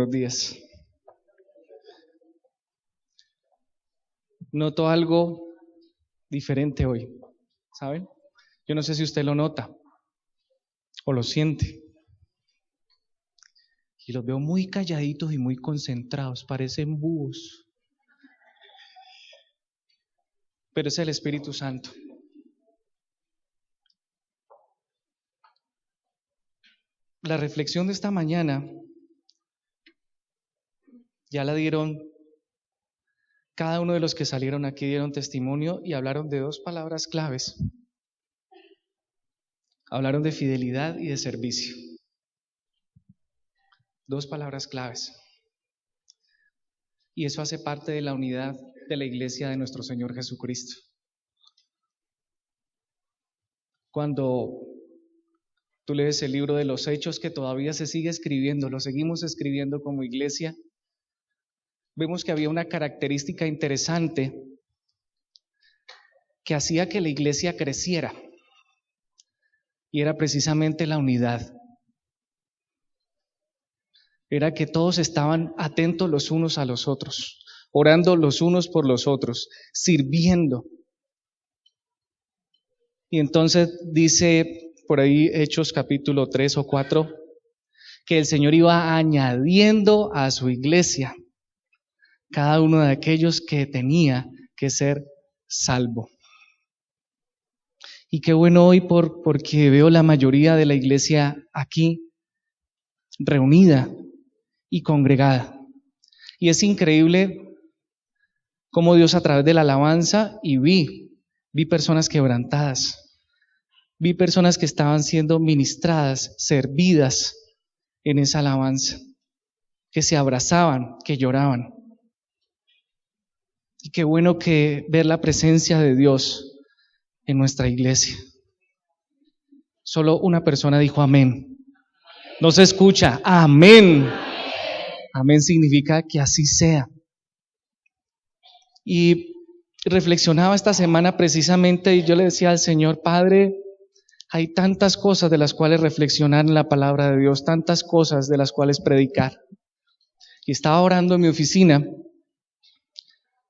Buenos días. Noto algo diferente hoy, ¿saben? Yo no sé si usted lo nota o lo siente. Y los veo muy calladitos y muy concentrados, parecen búhos. Pero es el Espíritu Santo. La reflexión de esta mañana ya la dieron, cada uno de los que salieron aquí dieron testimonio y hablaron de dos palabras claves. Hablaron de fidelidad y de servicio. Dos palabras claves. Y eso hace parte de la unidad de la iglesia de nuestro Señor Jesucristo. Cuando tú lees el libro de los Hechos, que todavía se sigue escribiendo, lo seguimos escribiendo como iglesia, vemos que había una característica interesante que hacía que la iglesia creciera, y era precisamente la unidad. Era que todos estaban atentos los unos a los otros, orando los unos por los otros, sirviendo. Y entonces dice por ahí Hechos capítulo 3 o 4, que el Señor iba añadiendo a su iglesia cada uno de aquellos que tenía que ser salvo. Y qué bueno hoy porque veo la mayoría de la iglesia aquí reunida y congregada. Y es increíble cómo Dios a través de la alabanza, y vi personas quebrantadas, vi personas que estaban siendo ministradas, servidas en esa alabanza, que se abrazaban, que lloraban. Y qué bueno que ver la presencia de Dios en nuestra iglesia. Solo una persona dijo amén. No se escucha, amén. Amén significa que así sea. Y reflexionaba esta semana precisamente y yo le decía al Señor, Padre, hay tantas cosas de las cuales reflexionar en la palabra de Dios, tantas cosas de las cuales predicar. Y estaba orando en mi oficina.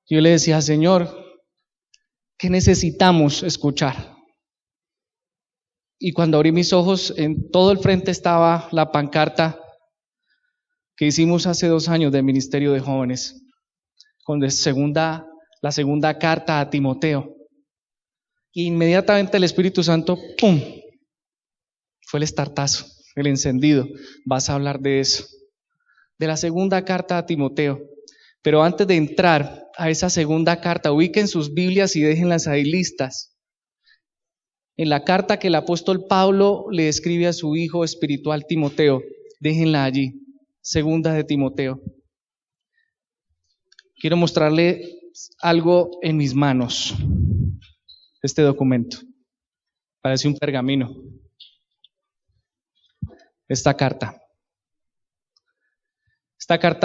Yo le decía, Señor, ¿qué necesitamos escuchar? Y cuando abrí mis ojos, en todo el frente estaba la pancarta que hicimos hace 2 años del Ministerio de Jóvenes, con la segunda carta a Timoteo. Y inmediatamente el Espíritu Santo, ¡pum!, fue el estartazo, el encendido. Vas a hablar de eso, de la segunda carta a Timoteo. Pero antes de entrar a esa segunda carta, ubiquen sus Biblias y déjenlas ahí listas. En la carta que el apóstol Pablo le escribe a su hijo espiritual Timoteo, déjenla allí, segunda de Timoteo. Quiero mostrarle algo en mis manos, este documento. Parece un pergamino. Esta carta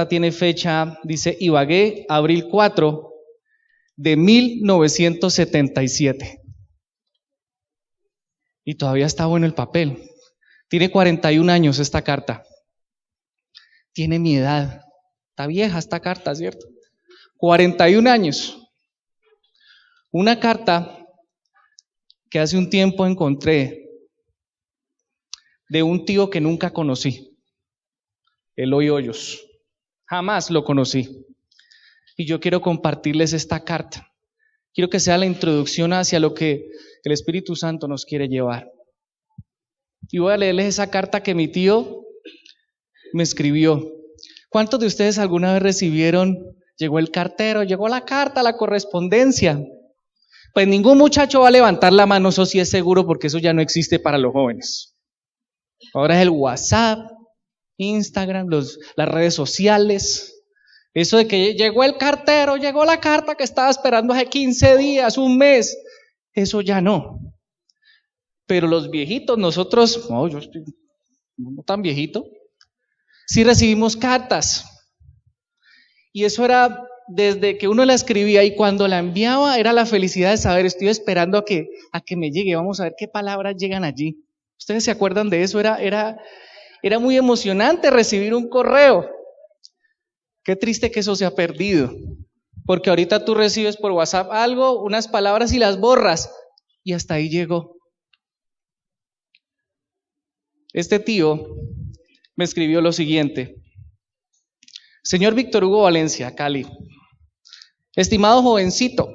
tiene fecha, dice Ibagué, abril 4 de 1977. Y todavía está bueno el papel. Tiene 41 años esta carta. Tiene mi edad. Está vieja esta carta, ¿cierto? 41 años. Una carta que hace un tiempo encontré de un tío que nunca conocí, Eloy Hoyos. Jamás lo conocí. Y yo quiero compartirles esta carta. Quiero que sea la introducción hacia lo que el Espíritu Santo nos quiere llevar. Y voy a leerles esa carta que mi tío me escribió. ¿Cuántos de ustedes alguna vez recibieron, llegó el cartero, llegó la carta, la correspondencia? Pues ningún muchacho va a levantar la mano, eso sí es seguro, porque eso ya no existe para los jóvenes. Ahora es el WhatsApp, Instagram, las redes sociales. Eso de que llegó el cartero, llegó la carta que estaba esperando hace 15 días, un mes, eso ya no. Pero los viejitos, nosotros, no, yo estoy no tan viejito, sí recibimos cartas. Y eso era desde que uno la escribía, y cuando la enviaba era la felicidad de saber, estoy esperando a que me llegue, vamos a ver qué palabras llegan allí. ¿Ustedes se acuerdan de eso? Era muy emocionante recibir un correo. Qué triste que eso se ha perdido, porque ahorita tú recibes por WhatsApp algo, unas palabras y las borras, y hasta ahí llegó. Este tío me escribió lo siguiente: señor Víctor Hugo Valencia, Cali, estimado jovencito,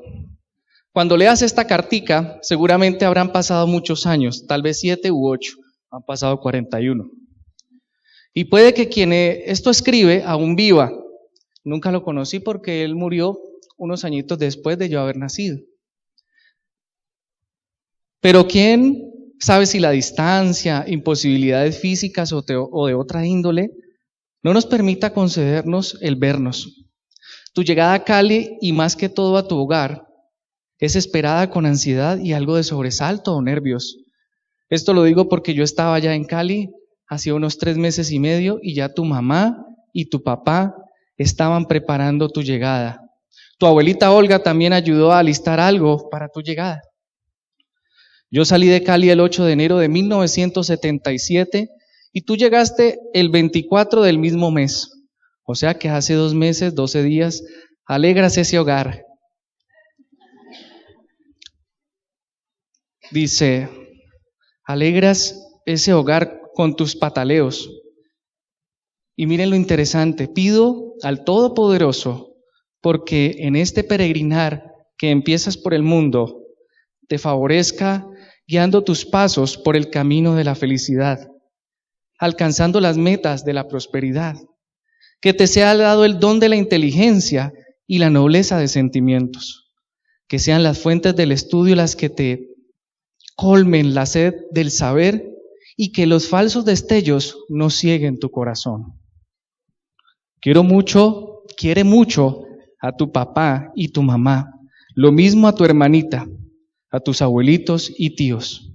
cuando leas esta cartica, seguramente habrán pasado muchos años, tal vez 7 u 8, han pasado 41. Y puede que quien esto escribe aún viva. Nunca lo conocí porque él murió unos añitos después de yo haber nacido. Pero quién sabe si la distancia, imposibilidades físicas o de otra índole no nos permita concedernos el vernos. Tu llegada a Cali y más que todo a tu hogar es esperada con ansiedad y algo de sobresalto o nervios. Esto lo digo porque yo estaba ya en Cali hacía unos 3 meses y medio y ya tu mamá y tu papá estaban preparando tu llegada. Tu abuelita Olga también ayudó a alistar algo para tu llegada. Yo salí de Cali el 8 de enero de 1977 y tú llegaste el 24 del mismo mes. O sea que hace 2 meses, 12 días, alegras ese hogar. Dice, alegras ese hogar con tus pataleos. Y miren lo interesante, pido al Todopoderoso, porque en este peregrinar que empiezas por el mundo, te favorezca guiando tus pasos por el camino de la felicidad, alcanzando las metas de la prosperidad, que te sea dado el don de la inteligencia y la nobleza de sentimientos, que sean las fuentes del estudio las que te colmen la sed del saber y que los falsos destellos no cieguen tu corazón. Quiere mucho a tu papá y tu mamá, lo mismo a tu hermanita, a tus abuelitos y tíos.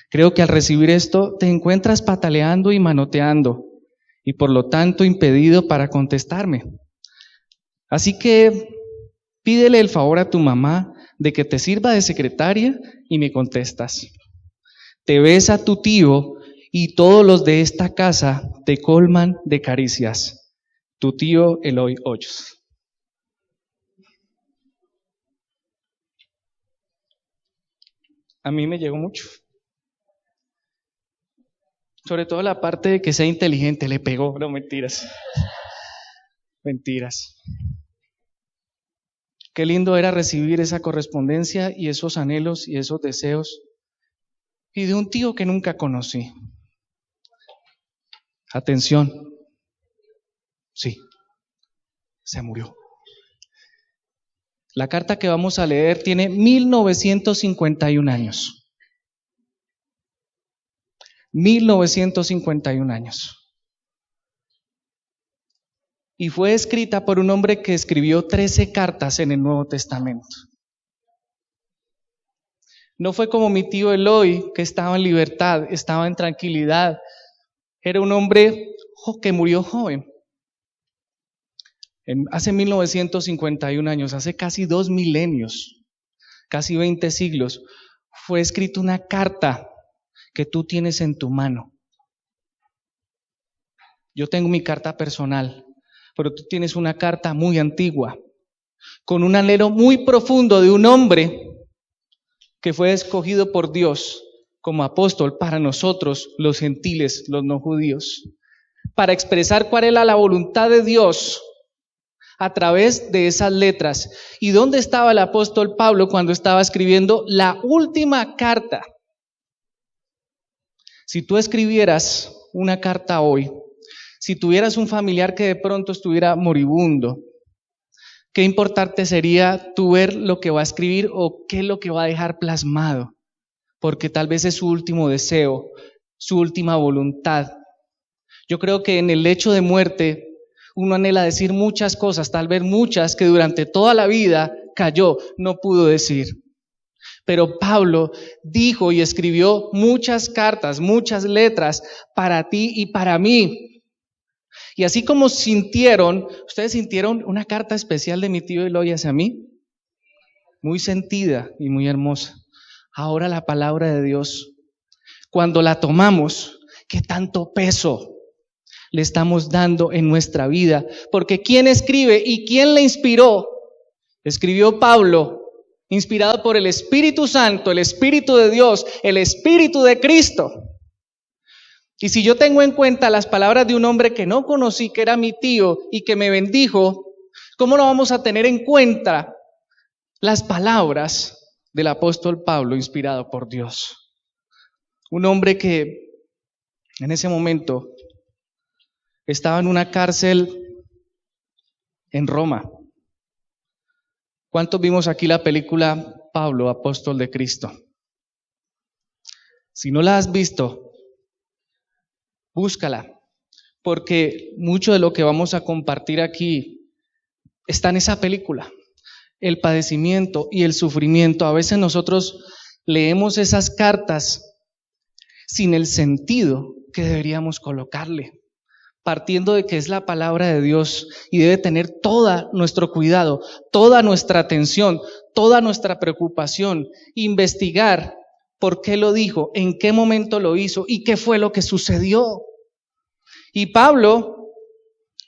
Creo que al recibir esto te encuentras pataleando y manoteando y por lo tanto impedido para contestarme. Así que pídele el favor a tu mamá de que te sirva de secretaria y me contestas. Te besa tu tío y todos los de esta casa te colman de caricias. Tu tío Eloy Hoyos. A mí me llegó mucho. Sobre todo la parte de que sea inteligente, le pegó, no mentiras. Mentiras. Qué lindo era recibir esa correspondencia y esos anhelos y esos deseos. Y de un tío que nunca conocí. Atención. Sí, se murió. La carta que vamos a leer tiene 1951 años. 1951 años. Y fue escrita por un hombre que escribió 13 cartas en el Nuevo Testamento. No fue como mi tío Eloy, que estaba en libertad, estaba en tranquilidad. Era un hombre que murió joven. Hace 1951 años, hace casi 2 milenios, casi 20 siglos, fue escrita una carta que tú tienes en tu mano. Yo tengo mi carta personal, pero tú tienes una carta muy antigua, con un anhelo muy profundo de un hombre que fue escogido por Dios como apóstol para nosotros, los gentiles, los no judíos, para expresar cuál era la voluntad de Dios a través de esas letras. ¿Y dónde estaba el apóstol Pablo cuando estaba escribiendo la última carta? Si tú escribieras una carta hoy, si tuvieras un familiar que de pronto estuviera moribundo, qué importante sería tú ver lo que va a escribir o qué es lo que va a dejar plasmado, porque tal vez es su último deseo, su última voluntad. Yo creo que en el lecho de muerte uno anhela decir muchas cosas, tal vez muchas que durante toda la vida cayó, no pudo decir. Pero Pablo dijo y escribió muchas cartas, muchas letras para ti y para mí. Y así como ustedes sintieron una carta especial de mi tío Eloy hacia mí, muy sentida y muy hermosa. Ahora la palabra de Dios, cuando la tomamos, ¿qué tanto peso le estamos dando en nuestra vida? Porque ¿quién escribe y quién le inspiró? Escribió Pablo, inspirado por el Espíritu Santo, el Espíritu de Dios, el Espíritu de Cristo. Y si yo tengo en cuenta las palabras de un hombre que no conocí, que era mi tío y que me bendijo, ¿cómo no vamos a tener en cuenta las palabras del apóstol Pablo, inspirado por Dios? Un hombre que en ese momento estaba en una cárcel en Roma. ¿Cuántos vimos aquí la película Pablo, apóstol de Cristo? Si no la has visto, búscala, porque mucho de lo que vamos a compartir aquí está en esa película. El padecimiento y el sufrimiento. A veces nosotros leemos esas cartas sin el sentido que deberíamos colocarle, partiendo de que es la palabra de Dios y debe tener todo nuestro cuidado, toda nuestra atención, toda nuestra preocupación, investigar por qué lo dijo, en qué momento lo hizo y qué fue lo que sucedió. Y Pablo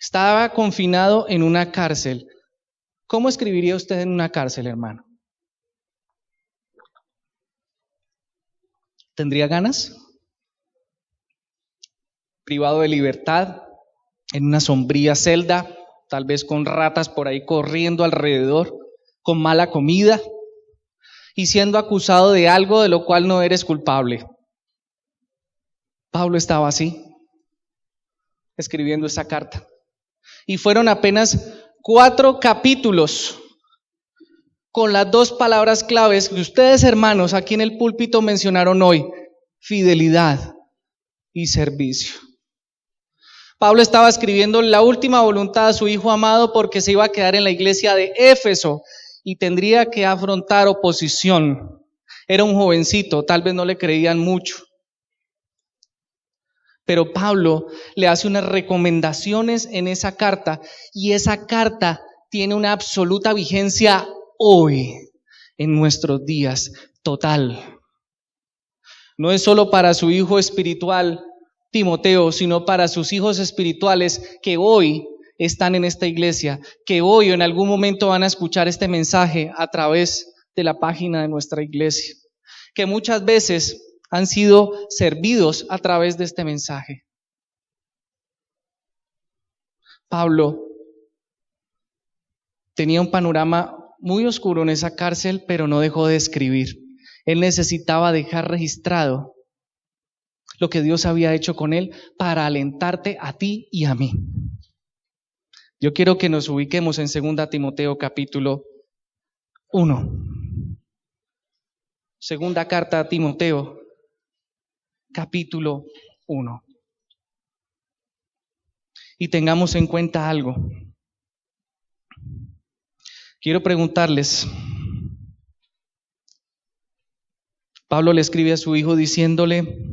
estaba confinado en una cárcel. ¿Cómo escribiría usted en una cárcel, hermano? ¿Tendría ganas? Privado de libertad, en una sombría celda, tal vez con ratas por ahí corriendo alrededor, con mala comida y siendo acusado de algo de lo cual no eres culpable. Pablo estaba así, escribiendo esa carta. Y fueron apenas 4 capítulos con las 2 palabras claves que ustedes, hermanos, aquí en el púlpito mencionaron hoy: fidelidad y servicio. Pablo estaba escribiendo la última voluntad a su hijo amado porque se iba a quedar en la iglesia de Éfeso y tendría que afrontar oposición. Era un jovencito, tal vez no le creían mucho. Pero Pablo le hace unas recomendaciones en esa carta y esa carta tiene una absoluta vigencia hoy, en nuestros días, total. No es solo para su hijo espiritual, Timoteo, sino para sus hijos espirituales que hoy están en esta iglesia, que hoy o en algún momento van a escuchar este mensaje a través de la página de nuestra iglesia, que muchas veces han sido servidos a través de este mensaje. Pablo tenía un panorama muy oscuro en esa cárcel, pero no dejó de escribir. Él necesitaba dejar registrado lo que Dios había hecho con él para alentarte a ti y a mí. Yo quiero que nos ubiquemos en 2 Timoteo capítulo 1. Segunda carta a Timoteo capítulo 1. Y tengamos en cuenta algo. Quiero preguntarles, Pablo le escribe a su hijo diciéndole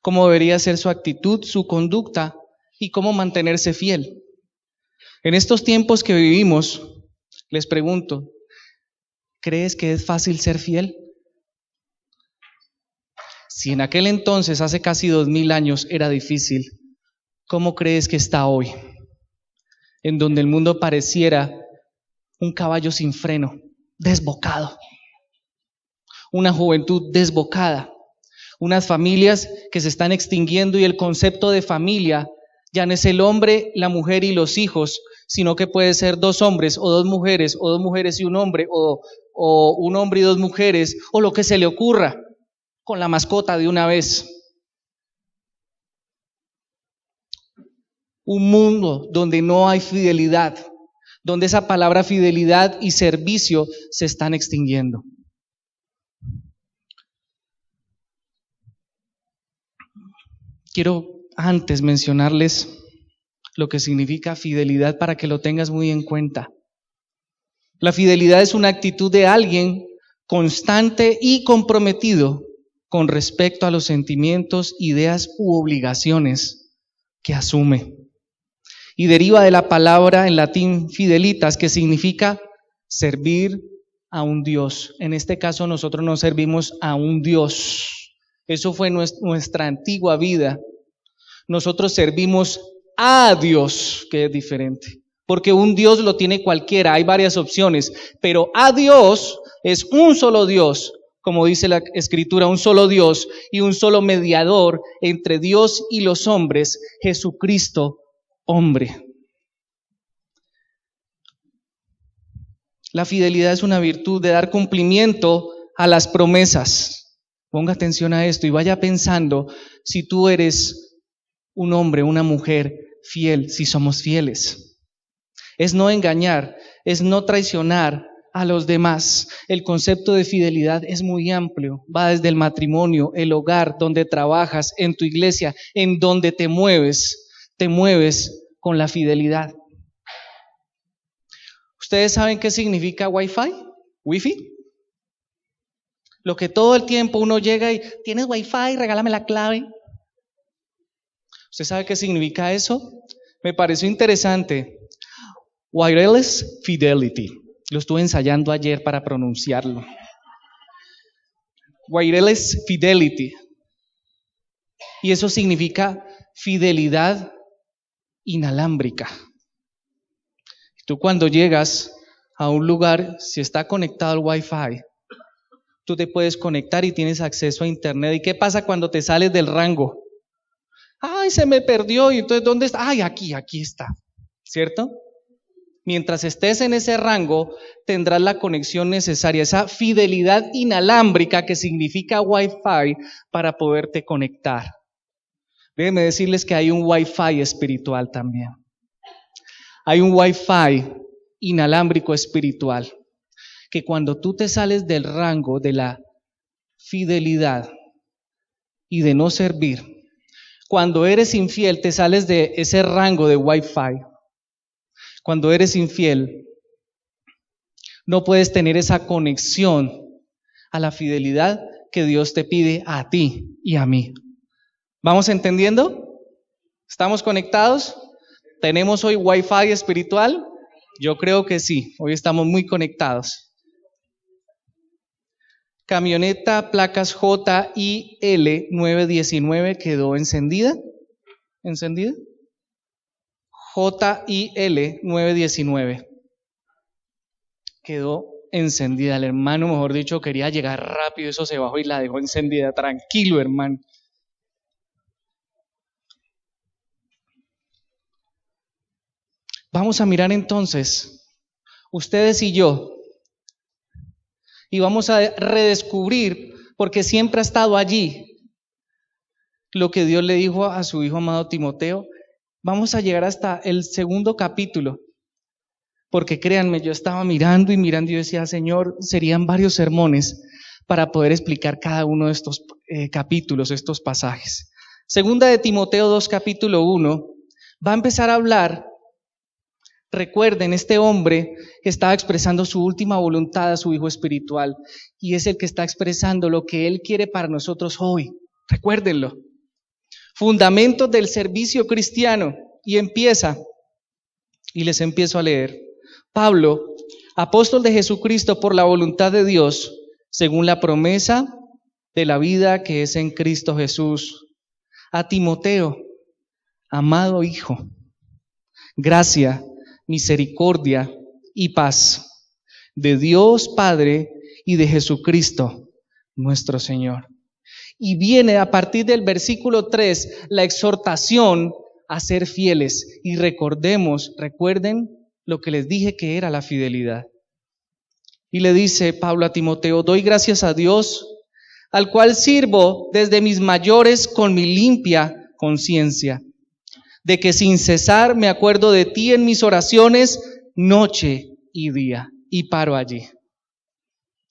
cómo debería ser su actitud, su conducta y cómo mantenerse fiel. En estos tiempos que vivimos, les pregunto, ¿crees que es fácil ser fiel? Si en aquel entonces, hace casi 2000 años, era difícil, ¿cómo crees que está hoy? En donde el mundo pareciera un caballo sin freno, desbocado, una juventud desbocada, unas familias que se están extinguiendo y el concepto de familia ya no es el hombre, la mujer y los hijos, sino que puede ser 2 hombres o 2 mujeres o 2 mujeres y un hombre o un hombre y 2 mujeres o lo que se le ocurra con la mascota de una vez. Un mundo donde no hay fidelidad, donde esa palabra fidelidad y servicio se están extinguiendo. Quiero antes mencionarles lo que significa fidelidad para que lo tengas muy en cuenta. La fidelidad es una actitud de alguien constante y comprometido con respecto a los sentimientos, ideas u obligaciones que asume. Y deriva de la palabra en latín fidelitas, que significa servir a un Dios. En este caso nosotros nos servimos a un Dios. Eso fue nuestra antigua vida. Nosotros servimos a Dios, que es diferente. Porque un Dios lo tiene cualquiera, hay varias opciones, pero a Dios es un solo Dios, como dice la Escritura, un solo Dios y un solo mediador entre Dios y los hombres, Jesucristo, hombre. La fidelidad es una virtud de dar cumplimiento a las promesas. Ponga atención a esto y vaya pensando si tú eres un hombre, una mujer fiel, si somos fieles. Es no engañar, es no traicionar a los demás. El concepto de fidelidad es muy amplio, va desde el matrimonio, el hogar, donde trabajas, en tu iglesia, en donde te mueves con la fidelidad. ¿Ustedes saben qué significa Wi-Fi? ¿Wi-Fi? Lo que todo el tiempo uno llega y, ¿tienes Wi-Fi? Regálame la clave. ¿Usted sabe qué significa eso? Me pareció interesante. Wireless Fidelity. Lo estuve ensayando ayer para pronunciarlo. Wireless Fidelity. Y eso significa fidelidad inalámbrica. Tú cuando llegas a un lugar, si está conectado al Wi-Fi, tú te puedes conectar y tienes acceso a internet. ¿Y qué pasa cuando te sales del rango? Ay, se me perdió. ¿Y entonces dónde está? Ay, aquí está. ¿Cierto? Mientras estés en ese rango, tendrás la conexión necesaria, esa fidelidad inalámbrica que significa Wi-Fi para poderte conectar. Déjenme decirles que hay un Wi-Fi espiritual también. Hay un Wi-Fi inalámbrico espiritual, que cuando tú te sales del rango de la fidelidad y de no servir, cuando eres infiel te sales de ese rango de Wi-Fi. Cuando eres infiel, no puedes tener esa conexión a la fidelidad que Dios te pide a ti y a mí. ¿Vamos entendiendo? ¿Estamos conectados? ¿Tenemos hoy Wi-Fi espiritual? Yo creo que sí, hoy estamos muy conectados. Camioneta placas JIL 919 quedó encendida. ¿Encendida? JIL 919 quedó encendida. El hermano, mejor dicho, quería llegar rápido, eso se bajó y la dejó encendida. Tranquilo, hermano. Vamos a mirar entonces, ustedes y yo, y vamos a redescubrir, porque siempre ha estado allí, lo que Dios le dijo a su hijo amado Timoteo. Vamos a llegar hasta el 2º capítulo, porque créanme, yo estaba mirando y yo decía, Señor, serían varios sermones para poder explicar cada uno de estos capítulos, estos pasajes. 2 de Timoteo 2, capítulo 1, va a empezar a hablar. Recuerden, este hombre que estaba expresando su última voluntad a su hijo espiritual, y es el que está expresando lo que él quiere para nosotros hoy. Recuérdenlo. Fundamentos del servicio cristiano. Y empieza, y les empiezo a leer. Pablo, apóstol de Jesucristo por la voluntad de Dios, según la promesa de la vida que es en Cristo Jesús. A Timoteo, amado hijo, gracia, misericordia y paz de Dios Padre y de Jesucristo nuestro Señor. Y viene a partir del versículo 3 la exhortación a ser fieles. Y recuerden lo que les dije que era la fidelidad. Y le dice Pablo a Timoteo, doy gracias a Dios, al cual sirvo desde mis mayores con mi limpia conciencia, de que sin cesar me acuerdo de ti en mis oraciones noche y día. Y paro allí.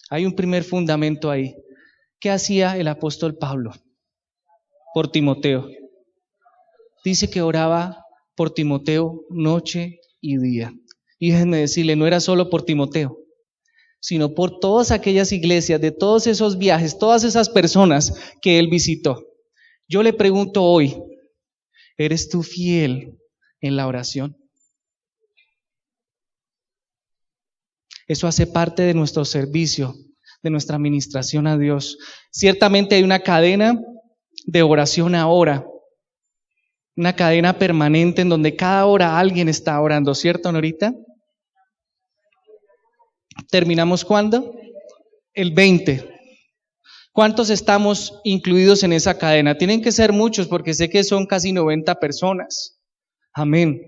Hay un primer fundamento ahí. ¿Qué hacía el apóstol Pablo por Timoteo? Dice que oraba por Timoteo noche y día. Y déjenme decirle, no era solo por Timoteo, sino por todas aquellas iglesias, de todos esos viajes, todas esas personas que él visitó. Yo le pregunto hoy, ¿eres tú fiel en la oración? Eso hace parte de nuestro servicio, de nuestra administración a Dios. Ciertamente hay una cadena de oración ahora, Una cadena permanente en donde cada hora alguien está orando, ¿cierto, Norita? ¿Terminamos cuándo? El 20. ¿Cuántos estamos incluidos en esa cadena? Tienen que ser muchos porque sé que son casi 90 personas. Amén.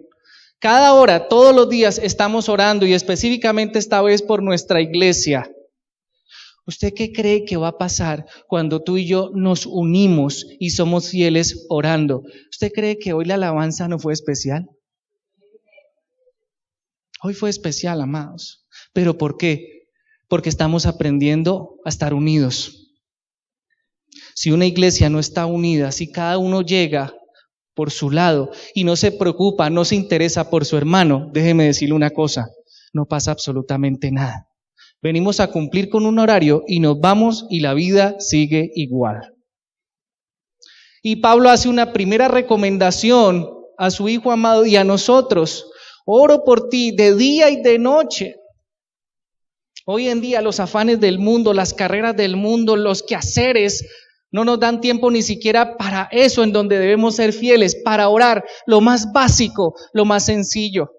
Cada hora, todos los días estamos orando y específicamente esta vez por nuestra iglesia. ¿Usted qué cree que va a pasar cuando tú y yo nos unimos y somos fieles orando? ¿Usted cree que hoy la alabanza no fue especial? Hoy fue especial, amados. ¿Pero por qué? Porque estamos aprendiendo a estar unidos. Si una iglesia no está unida, si cada uno llega por su lado y no se preocupa, no se interesa por su hermano, déjeme decirle una cosa, no pasa absolutamente nada. Venimos a cumplir con un horario y nos vamos y la vida sigue igual. Y Pablo hace una primera recomendación a su hijo amado y a nosotros. Oro por ti de día y de noche. Hoy en día los afanes del mundo, las carreras del mundo, los quehaceres, no nos dan tiempo ni siquiera para eso en donde debemos ser fieles, para orar, lo más básico, lo más sencillo.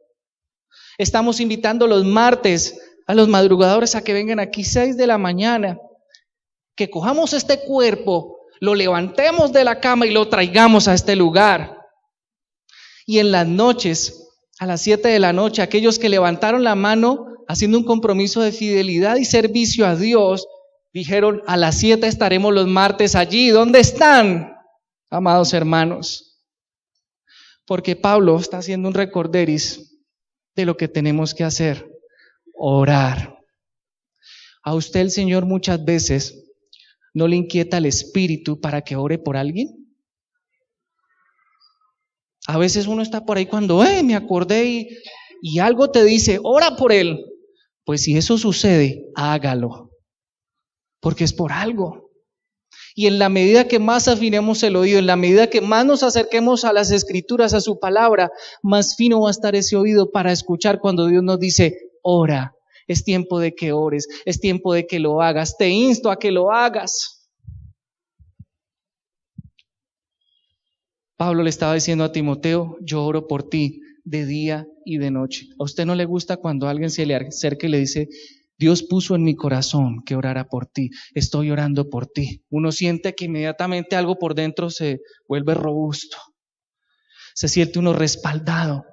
Estamos invitando los martes a los madrugadores a que vengan aquí 6 de la mañana, que cojamos este cuerpo, lo levantemos de la cama y lo traigamos a este lugar. Y en las noches, a las 7 de la noche, aquellos que levantaron la mano haciendo un compromiso de fidelidad y servicio a Dios, dijeron, a las 7 estaremos los martes allí. ¿Dónde están, amados hermanos? Porque Pablo está haciendo un recorderis de lo que tenemos que hacer. Orar. ¿A usted el Señor muchas veces no le inquieta el espíritu para que ore por alguien? A veces uno está por ahí cuando, me acordé y algo te dice, ora por él. Pues si eso sucede, hágalo, porque es por algo. Y en la medida que más afinemos el oído, en la medida que más nos acerquemos a las Escrituras, a su palabra, más fino va a estar ese oído para escuchar cuando Dios nos dice, ora, es tiempo de que ores, es tiempo de que lo hagas, te insto a que lo hagas. Pablo le estaba diciendo a Timoteo, yo oro por ti de día y de noche. ¿A usted no le gusta cuando alguien se le acerca y le dice, Dios puso en mi corazón que orara por ti, estoy orando por ti? Uno siente que inmediatamente algo por dentro se vuelve robusto, se siente uno respaldado,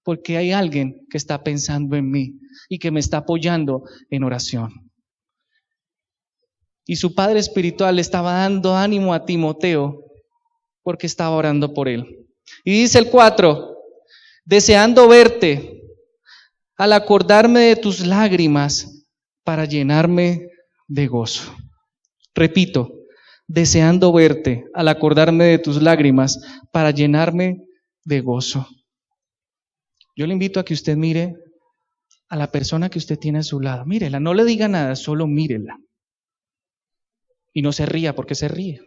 porque hay alguien que está pensando en mí y que me está apoyando en oración. Y su padre espiritual le estaba dando ánimo a Timoteo porque estaba orando por él. Y dice el 4, deseando verte, al acordarme de tus lágrimas, para llenarme de gozo. Repito, deseando verte, al acordarme de tus lágrimas, para llenarme de gozo. Yo le invito a que usted mire a la persona que usted tiene a su lado. Mírela, no le diga nada, solo mírela. Y no se ría porque se ríe.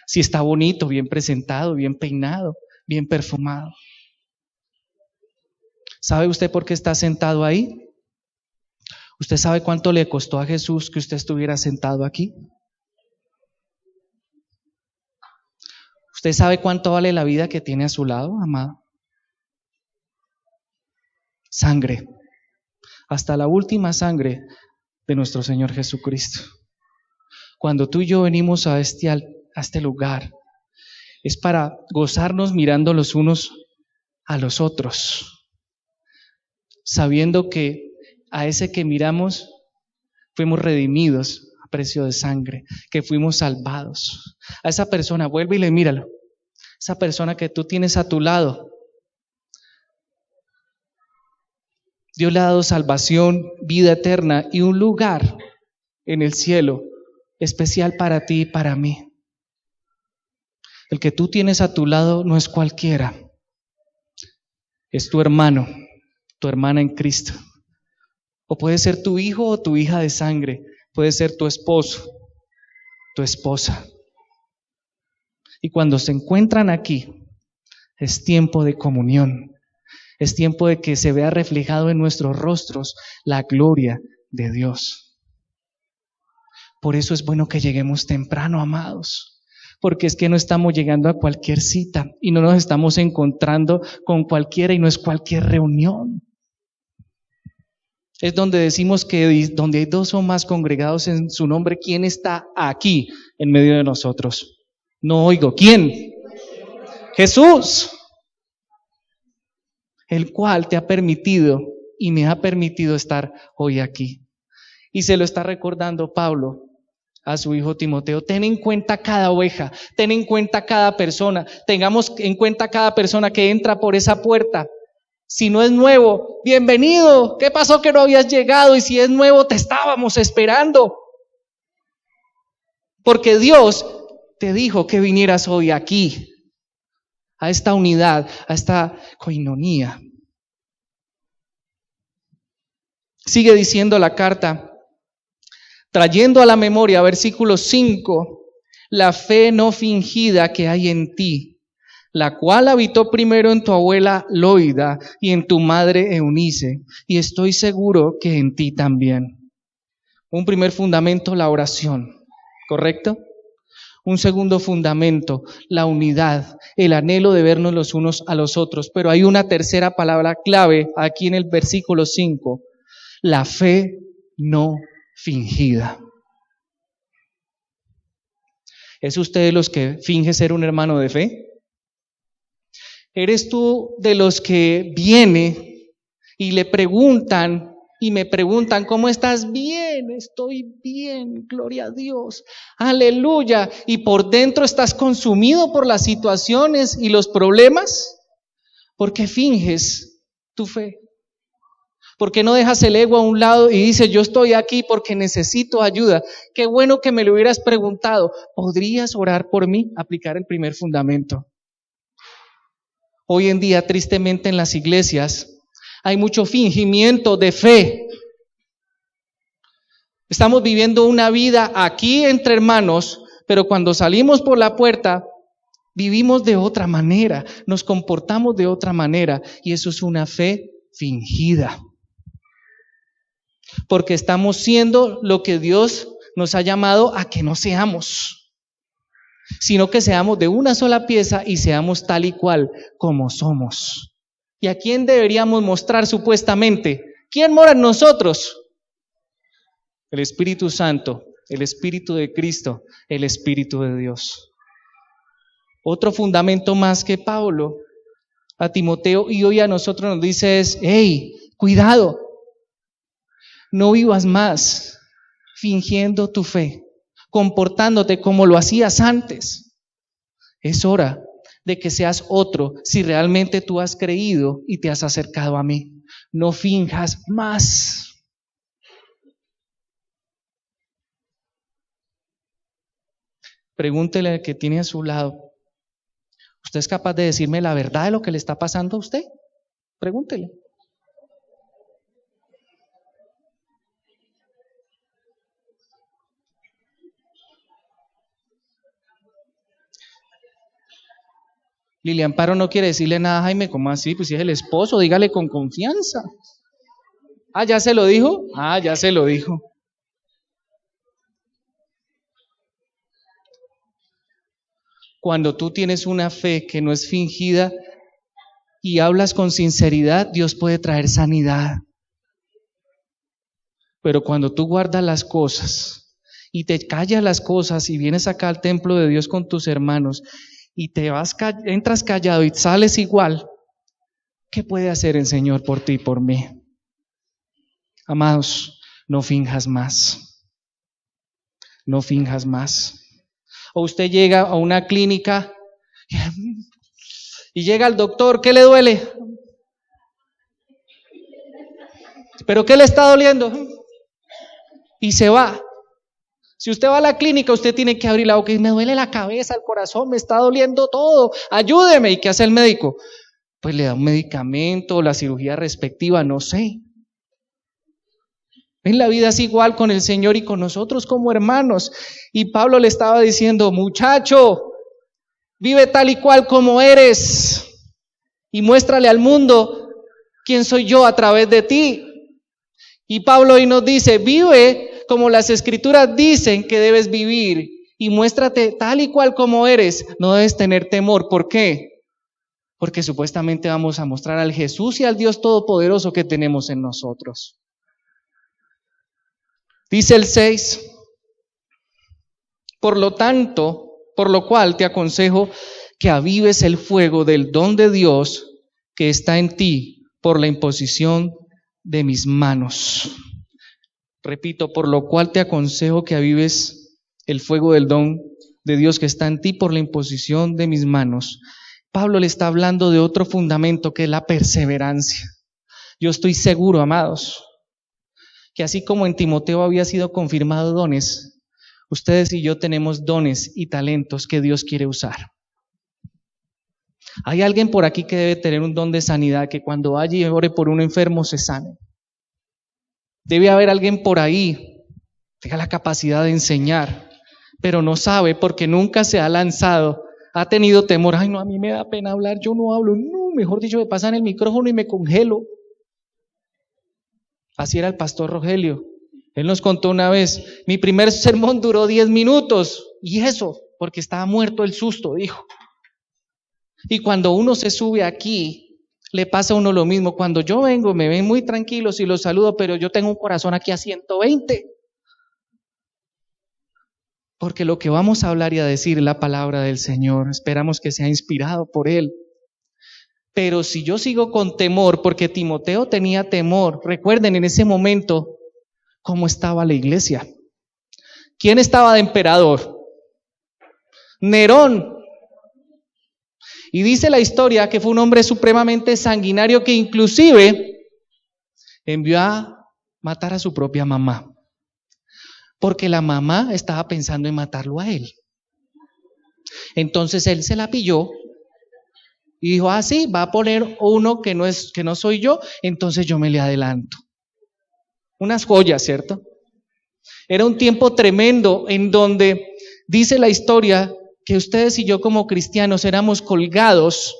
Si está bonito, bien presentado, bien peinado, bien perfumado. ¿Sabe usted por qué está sentado ahí? ¿Usted sabe cuánto le costó a Jesús que usted estuviera sentado aquí? ¿Usted sabe cuánto vale la vida que tiene a su lado, amado? Sangre, hasta la última sangre de nuestro Señor Jesucristo. Cuando tú y yo venimos a este lugar, es para gozarnos mirando los unos a los otros, sabiendo que a ese que miramos fuimos redimidos a precio de sangre, que fuimos salvados. A esa persona, vuelve y le míralo, esa persona que tú tienes a tu lado, Dios le ha dado salvación, vida eterna y un lugar en el cielo especial para ti y para mí. El que tú tienes a tu lado no es cualquiera, es tu hermano, tu hermana en Cristo. O puede ser tu hijo o tu hija de sangre, puede ser tu esposo, tu esposa. Y cuando se encuentran aquí, es tiempo de comunión. Es tiempo de que se vea reflejado en nuestros rostros la gloria de Dios. Por eso es bueno que lleguemos temprano, amados, porque es que no estamos llegando a cualquier cita y no nos estamos encontrando con cualquiera y no es cualquier reunión. Es donde decimos que donde hay dos o más congregados en su nombre, ¿quién está aquí en medio de nosotros? No oigo, ¿quién? Jesús, el cual te ha permitido y me ha permitido estar hoy aquí. Y se lo está recordando Pablo a su hijo Timoteo. Ten en cuenta cada oveja, ten en cuenta cada persona, tengamos en cuenta cada persona que entra por esa puerta. Si no es nuevo, bienvenido. ¿Qué pasó que no habías llegado? Y si es nuevo, te estábamos esperando. Porque Dios te dijo que vinieras hoy aquí, a esta unidad, a esta coinonía. Sigue diciendo la carta, trayendo a la memoria, versículo 5, la fe no fingida que hay en ti, la cual habitó primero en tu abuela Loida y en tu madre Eunice, y estoy seguro que en ti también. Un primer fundamento, la oración, ¿correcto? Un segundo fundamento, la unidad, el anhelo de vernos los unos a los otros. Pero hay una tercera palabra clave aquí en el versículo 5, la fe no fingida. ¿Es usted de los que finge ser un hermano de fe? ¿Eres tú de los que viene y le preguntan y me preguntan, ¿cómo estás? Bien, estoy bien, gloria a Dios, aleluya. Y por dentro estás consumido por las situaciones y los problemas. ¿Por qué finges tu fe? ¿Por qué no dejas el ego a un lado y dices, yo estoy aquí porque necesito ayuda? Qué bueno que me lo hubieras preguntado. ¿Podrías orar por mí? Aplicar el primer fundamento. Hoy en día, tristemente, en las iglesias hay mucho fingimiento de fe. Estamos viviendo una vida aquí entre hermanos, pero cuando salimos por la puerta, vivimos de otra manera, nos comportamos de otra manera, y eso es una fe fingida. Porque estamos siendo lo que Dios nos ha llamado a que no seamos, sino que seamos de una sola pieza y seamos tal y cual como somos. ¿Y a quién deberíamos mostrar supuestamente? ¿Quién mora en nosotros? El Espíritu Santo, el Espíritu de Cristo, el Espíritu de Dios. Otro fundamento más que Pablo a Timoteo y hoy a nosotros nos dice es, hey, cuidado, no vivas más fingiendo tu fe, comportándote como lo hacías antes. Es hora de que seas otro si realmente tú has creído y te has acercado a mí. No finjas más. Pregúntele al que tiene a su lado, ¿usted es capaz de decirme la verdad de lo que le está pasando a usted? Pregúntele. Lilian Paro no quiere decirle nada a Jaime, ¿cómo así? Pues si es el esposo, dígale con confianza. Ah, ¿ya se lo dijo? Ah, ya se lo dijo. Cuando tú tienes una fe que no es fingida y hablas con sinceridad, Dios puede traer sanidad. Pero cuando tú guardas las cosas y te callas las cosas y vienes acá al templo de Dios con tus hermanos y entras callado y sales igual, ¿qué puede hacer el Señor por ti y por mí? Amados, no finjas más. No finjas más. O usted llega a una clínica y llega al doctor, ¿qué le duele? ¿Pero qué le está doliendo? Y se va. Si usted va a la clínica, usted tiene que abrir la boca y me duele la cabeza, el corazón, me está doliendo todo, ayúdeme. ¿Y qué hace el médico? Pues le da un medicamento, la cirugía respectiva, no sé. En la vida es igual con el Señor y con nosotros como hermanos. Y Pablo le estaba diciendo, muchacho, vive tal y cual como eres y muéstrale al mundo quién soy yo a través de ti. Y Pablo hoy nos dice, vive como las Escrituras dicen que debes vivir y muéstrate tal y cual como eres. No debes tener temor. ¿Por qué? Porque supuestamente vamos a mostrar al Jesús y al Dios Todopoderoso que tenemos en nosotros. Dice el 6, por lo cual te aconsejo que avives el fuego del don de Dios que está en ti por la imposición de mis manos. Repito, por lo cual te aconsejo que avives el fuego del don de Dios que está en ti por la imposición de mis manos. Pablo le está hablando de otro fundamento que es la perseverancia. Yo estoy seguro, amados, que así como en Timoteo había sido confirmado dones, ustedes y yo tenemos dones y talentos que Dios quiere usar. Hay alguien por aquí que debe tener un don de sanidad, que cuando vaya y ore por un enfermo se sane. Debe haber alguien por ahí que tenga la capacidad de enseñar, pero no sabe porque nunca se ha lanzado. Ha tenido temor. Ay, no, a mí me da pena hablar, yo no hablo. No, mejor dicho, me pasan el micrófono y me congelo. Así era el pastor Rogelio. Él nos contó una vez, mi primer sermón duró 10 minutos. Y eso, porque estaba muerto el susto, dijo. Y cuando uno se sube aquí, le pasa a uno lo mismo. Cuando yo vengo, me ven muy tranquilos y los saludo, pero yo tengo un corazón aquí a 120. Porque lo que vamos a hablar y a decir es la palabra del Señor. Esperamos que sea inspirado por Él. Pero si yo sigo con temor, porque Timoteo tenía temor, recuerden en ese momento cómo estaba la iglesia. ¿Quién estaba de emperador? Nerón. Y dice la historia que fue un hombre supremamente sanguinario que inclusive envió a matar a su propia mamá. Porque la mamá estaba pensando en matarlo a él. Entonces él se la pilló y dijo, sí, va a poner uno que no soy yo, entonces yo me le adelanto. Unas joyas, ¿cierto? Era un tiempo tremendo en donde dice la historia que ustedes y yo como cristianos éramos colgados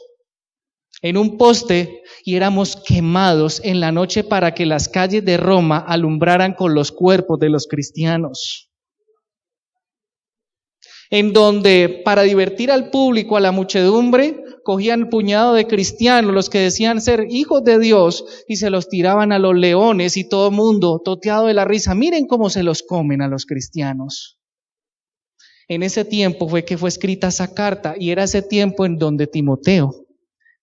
en un poste y éramos quemados en la noche para que las calles de Roma alumbraran con los cuerpos de los cristianos. En donde para divertir al público, a la muchedumbre, cogían un puñado de cristianos, los que decían ser hijos de Dios, y se los tiraban a los leones y todo el mundo toteado de la risa. Miren cómo se los comen a los cristianos. En ese tiempo fue que fue escrita esa carta y era ese tiempo en donde Timoteo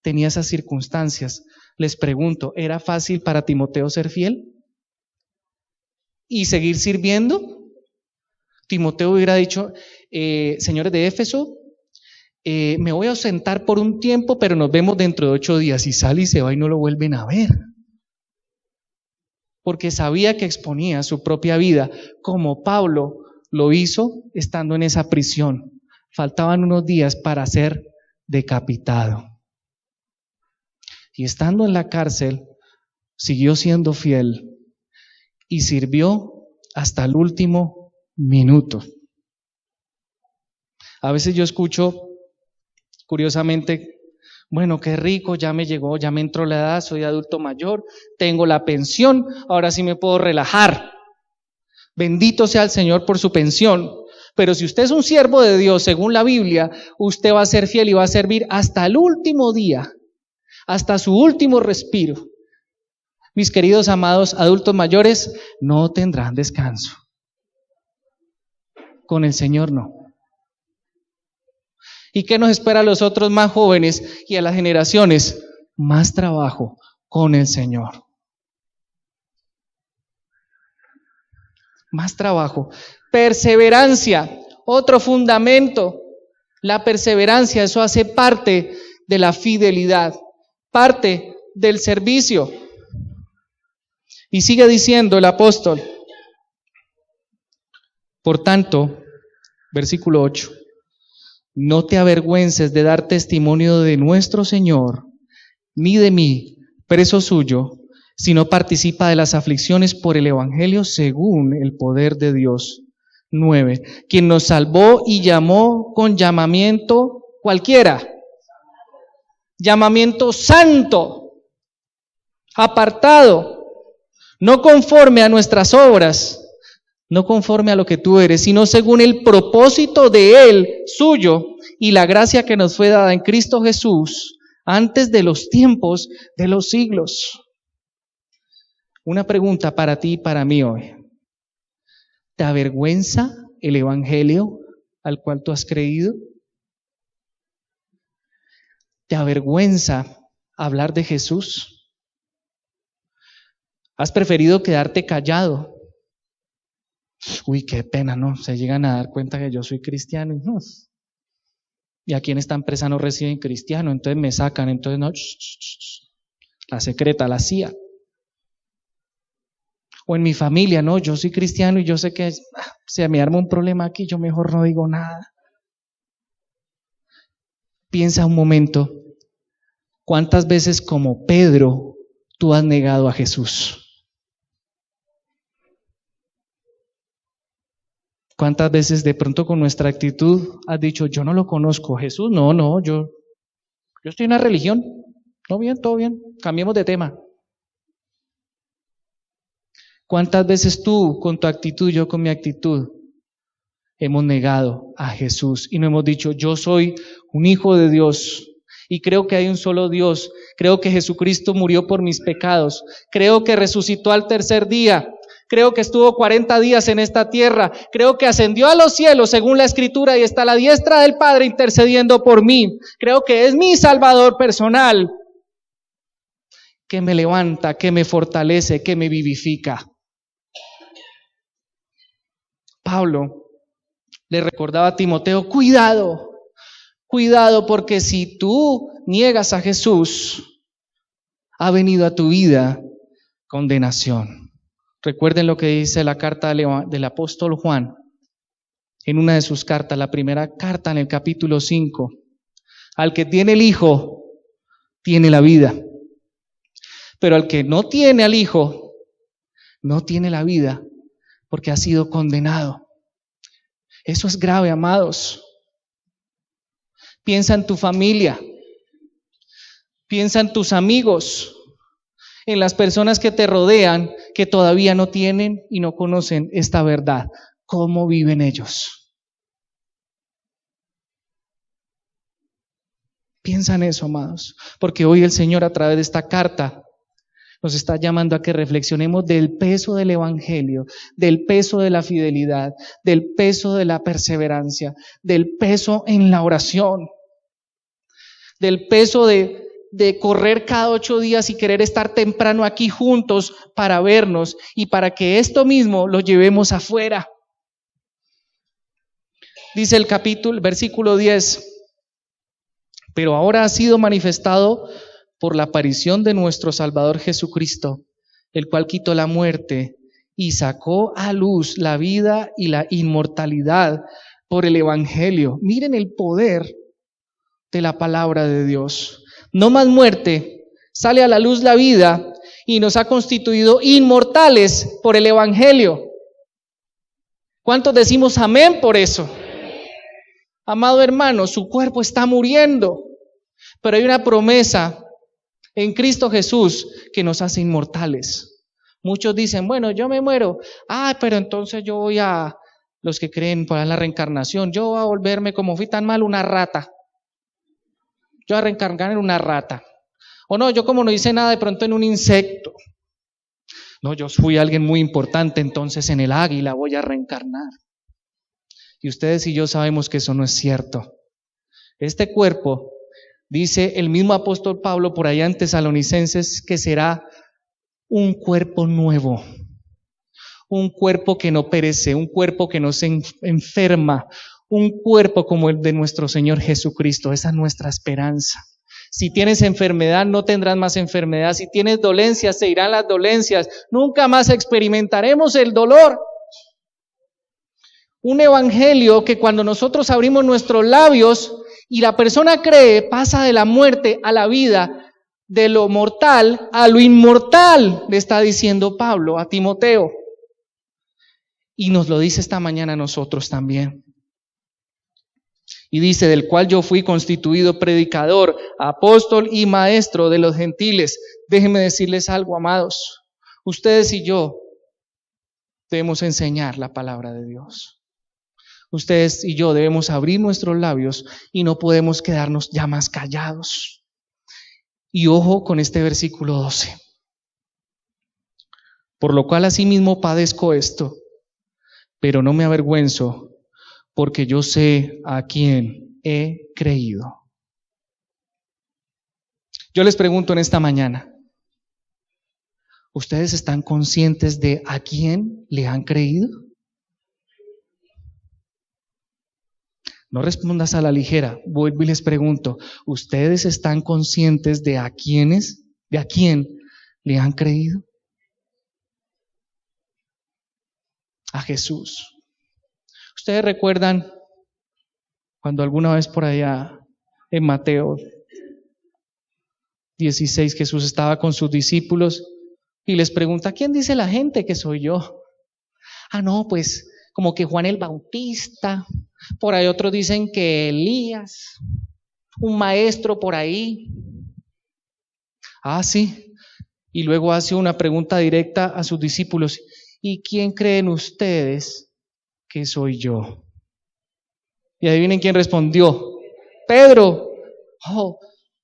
tenía esas circunstancias. Les pregunto, ¿era fácil para Timoteo ser fiel y seguir sirviendo? Timoteo hubiera dicho, señores de Éfeso, me voy a ausentar por un tiempo, pero nos vemos dentro de 8 días. Y sale y se va y no lo vuelven a ver. Porque sabía que exponía su propia vida, como Pablo lo hizo estando en esa prisión. Faltaban unos días para ser decapitado. Y estando en la cárcel, siguió siendo fiel y sirvió hasta el último minuto. A veces yo escucho, curiosamente, bueno, qué rico, ya me llegó, ya me entró la edad, soy adulto mayor, tengo la pensión, ahora sí me puedo relajar. Bendito sea el Señor por su pensión. Pero si usted es un siervo de Dios, según la Biblia, usted va a ser fiel y va a servir hasta el último día, hasta su último respiro. Mis queridos amados adultos mayores, no tendrán descanso. Con el Señor no. ¿Y qué nos espera a los otros más jóvenes y a las generaciones? Más trabajo con el Señor. Más trabajo. Perseverancia, otro fundamento. La perseverancia, eso hace parte de la fidelidad, parte del servicio. Y sigue diciendo el apóstol. Por tanto, versículo 8, no te avergüences de dar testimonio de nuestro Señor, ni de mí, preso suyo, sino participa de las aflicciones por el Evangelio según el poder de Dios. 9. Quien nos salvó y llamó con llamamiento cualquiera. Llamamiento santo, apartado, no conforme a nuestras obras. no conforme a lo que tú eres, sino según el propósito de Él, suyo, y la gracia que nos fue dada en Cristo Jesús, antes de los tiempos de los siglos. Una pregunta para ti y para mí hoy. ¿Te avergüenza el evangelio al cual tú has creído? ¿Te avergüenza hablar de Jesús? ¿Has preferido quedarte callado? Uy, qué pena, ¿no? Se llegan a dar cuenta que yo soy cristiano y no. Y aquí en esta empresa no reciben cristiano, entonces me sacan, entonces no. La secreta, la CIA. O en mi familia, no, yo soy cristiano y yo sé que se me arma un problema aquí, yo mejor no digo nada. Piensa un momento, ¿cuántas veces como Pedro tú has negado a Jesús? ¿Cuántas veces de pronto con nuestra actitud has dicho, yo no lo conozco, Jesús? No, yo estoy en una religión. No, bien, todo bien, cambiemos de tema. ¿Cuántas veces tú con tu actitud, yo con mi actitud, hemos negado a Jesús y no hemos dicho, yo soy un hijo de Dios y creo que hay un solo Dios, creo que Jesucristo murió por mis pecados, creo que resucitó al tercer día, creo que estuvo 40 días en esta tierra, creo que ascendió a los cielos según la Escritura y está a la diestra del Padre intercediendo por mí, creo que es mi Salvador personal, que me levanta, que me fortalece, que me vivifica. Pablo le recordaba a Timoteo, cuidado porque si tú niegas a Jesús, ha venido a tu vida condenación. Recuerden lo que dice la carta del apóstol Juan, en una de sus cartas, la primera carta en el capítulo 5, al que tiene el Hijo, tiene la vida, pero al que no tiene al Hijo, no tiene la vida, porque ha sido condenado. Eso es grave, amados. Piensa en tu familia, piensa en tus amigos, en las personas que te rodean, que todavía no tienen y no conocen esta verdad. ¿Cómo viven ellos? Piensa en eso, amados, porque hoy el Señor a través de esta carta nos está llamando a que reflexionemos del peso del evangelio, del peso de la fidelidad, del peso de la perseverancia, del peso en la oración, del peso de correr cada 8 días y querer estar temprano aquí juntos para vernos y para que esto mismo lo llevemos afuera. Dice el versículo 10, pero ahora ha sido manifestado por la aparición de nuestro Salvador Jesucristo, el cual quitó la muerte y sacó a luz la vida y la inmortalidad por el evangelio. Miren el poder de la palabra de Dios. No más muerte, sale a la luz la vida y nos ha constituido inmortales por el evangelio. ¿Cuántos decimos amén por eso? Amado hermano, su cuerpo está muriendo, pero hay una promesa en Cristo Jesús que nos hace inmortales. Muchos dicen, bueno, yo me muero. Pero entonces yo voy a, los que creen por la reencarnación, yo voy a volverme, como fui tan mal, una rata. Yo voy a reencarnar en una rata. O no, yo como no hice nada, de pronto en un insecto. No, yo fui alguien muy importante, entonces en el águila voy a reencarnar. Y ustedes y yo sabemos que eso no es cierto. Este cuerpo, dice el mismo apóstol Pablo por allá en Tesalonicenses, que será un cuerpo nuevo, un cuerpo que no perece, un cuerpo que no se enferma, un cuerpo como el de nuestro Señor Jesucristo. Esa es nuestra esperanza. Si tienes enfermedad, no tendrás más enfermedad. Si tienes dolencias, se irán las dolencias. Nunca más experimentaremos el dolor. Un evangelio que cuando nosotros abrimos nuestros labios y la persona cree, pasa de la muerte a la vida, de lo mortal a lo inmortal, le está diciendo Pablo a Timoteo. Y nos lo dice esta mañana a nosotros también. Y dice, del cual yo fui constituido predicador, apóstol y maestro de los gentiles. Déjenme decirles algo, amados. Ustedes y yo debemos enseñar la palabra de Dios. Ustedes y yo debemos abrir nuestros labios y no podemos quedarnos ya más callados. Y ojo con este versículo 12. Por lo cual asimismo padezco esto, pero no me avergüenzo, porque yo sé a quién he creído. Yo les pregunto en esta mañana, ¿ustedes están conscientes de a quién le han creído? No respondas a la ligera, vuelvo y les pregunto, ¿ustedes están conscientes de a quién le han creído? A Jesús. ¿Ustedes recuerdan cuando alguna vez por allá en Mateo 16 Jesús estaba con sus discípulos y les pregunta, ¿quién dice la gente que soy yo? No, pues como que Juan el Bautista, por ahí otros dicen que Elías, un maestro por ahí. Sí. Y luego hace una pregunta directa a sus discípulos, ¿y quién creen ustedes que soy yo? Y adivinen quién respondió, Pedro.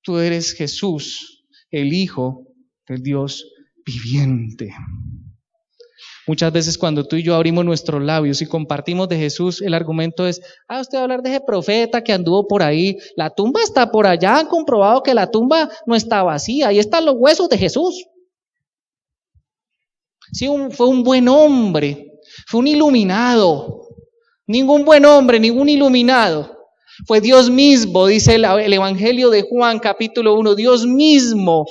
Tú eres Jesús, el Hijo del Dios viviente. Muchas veces cuando tú y yo abrimos nuestros labios y compartimos de Jesús, el argumento es, usted va a hablar de ese profeta que anduvo por ahí, la tumba está por allá, han comprobado que la tumba no está vacía, ahí están los huesos de Jesús. Sí, fue un buen hombre, fue un iluminado, ningún buen hombre, ningún iluminado. Fue Dios mismo, dice el Evangelio de Juan capítulo 1, Dios mismo,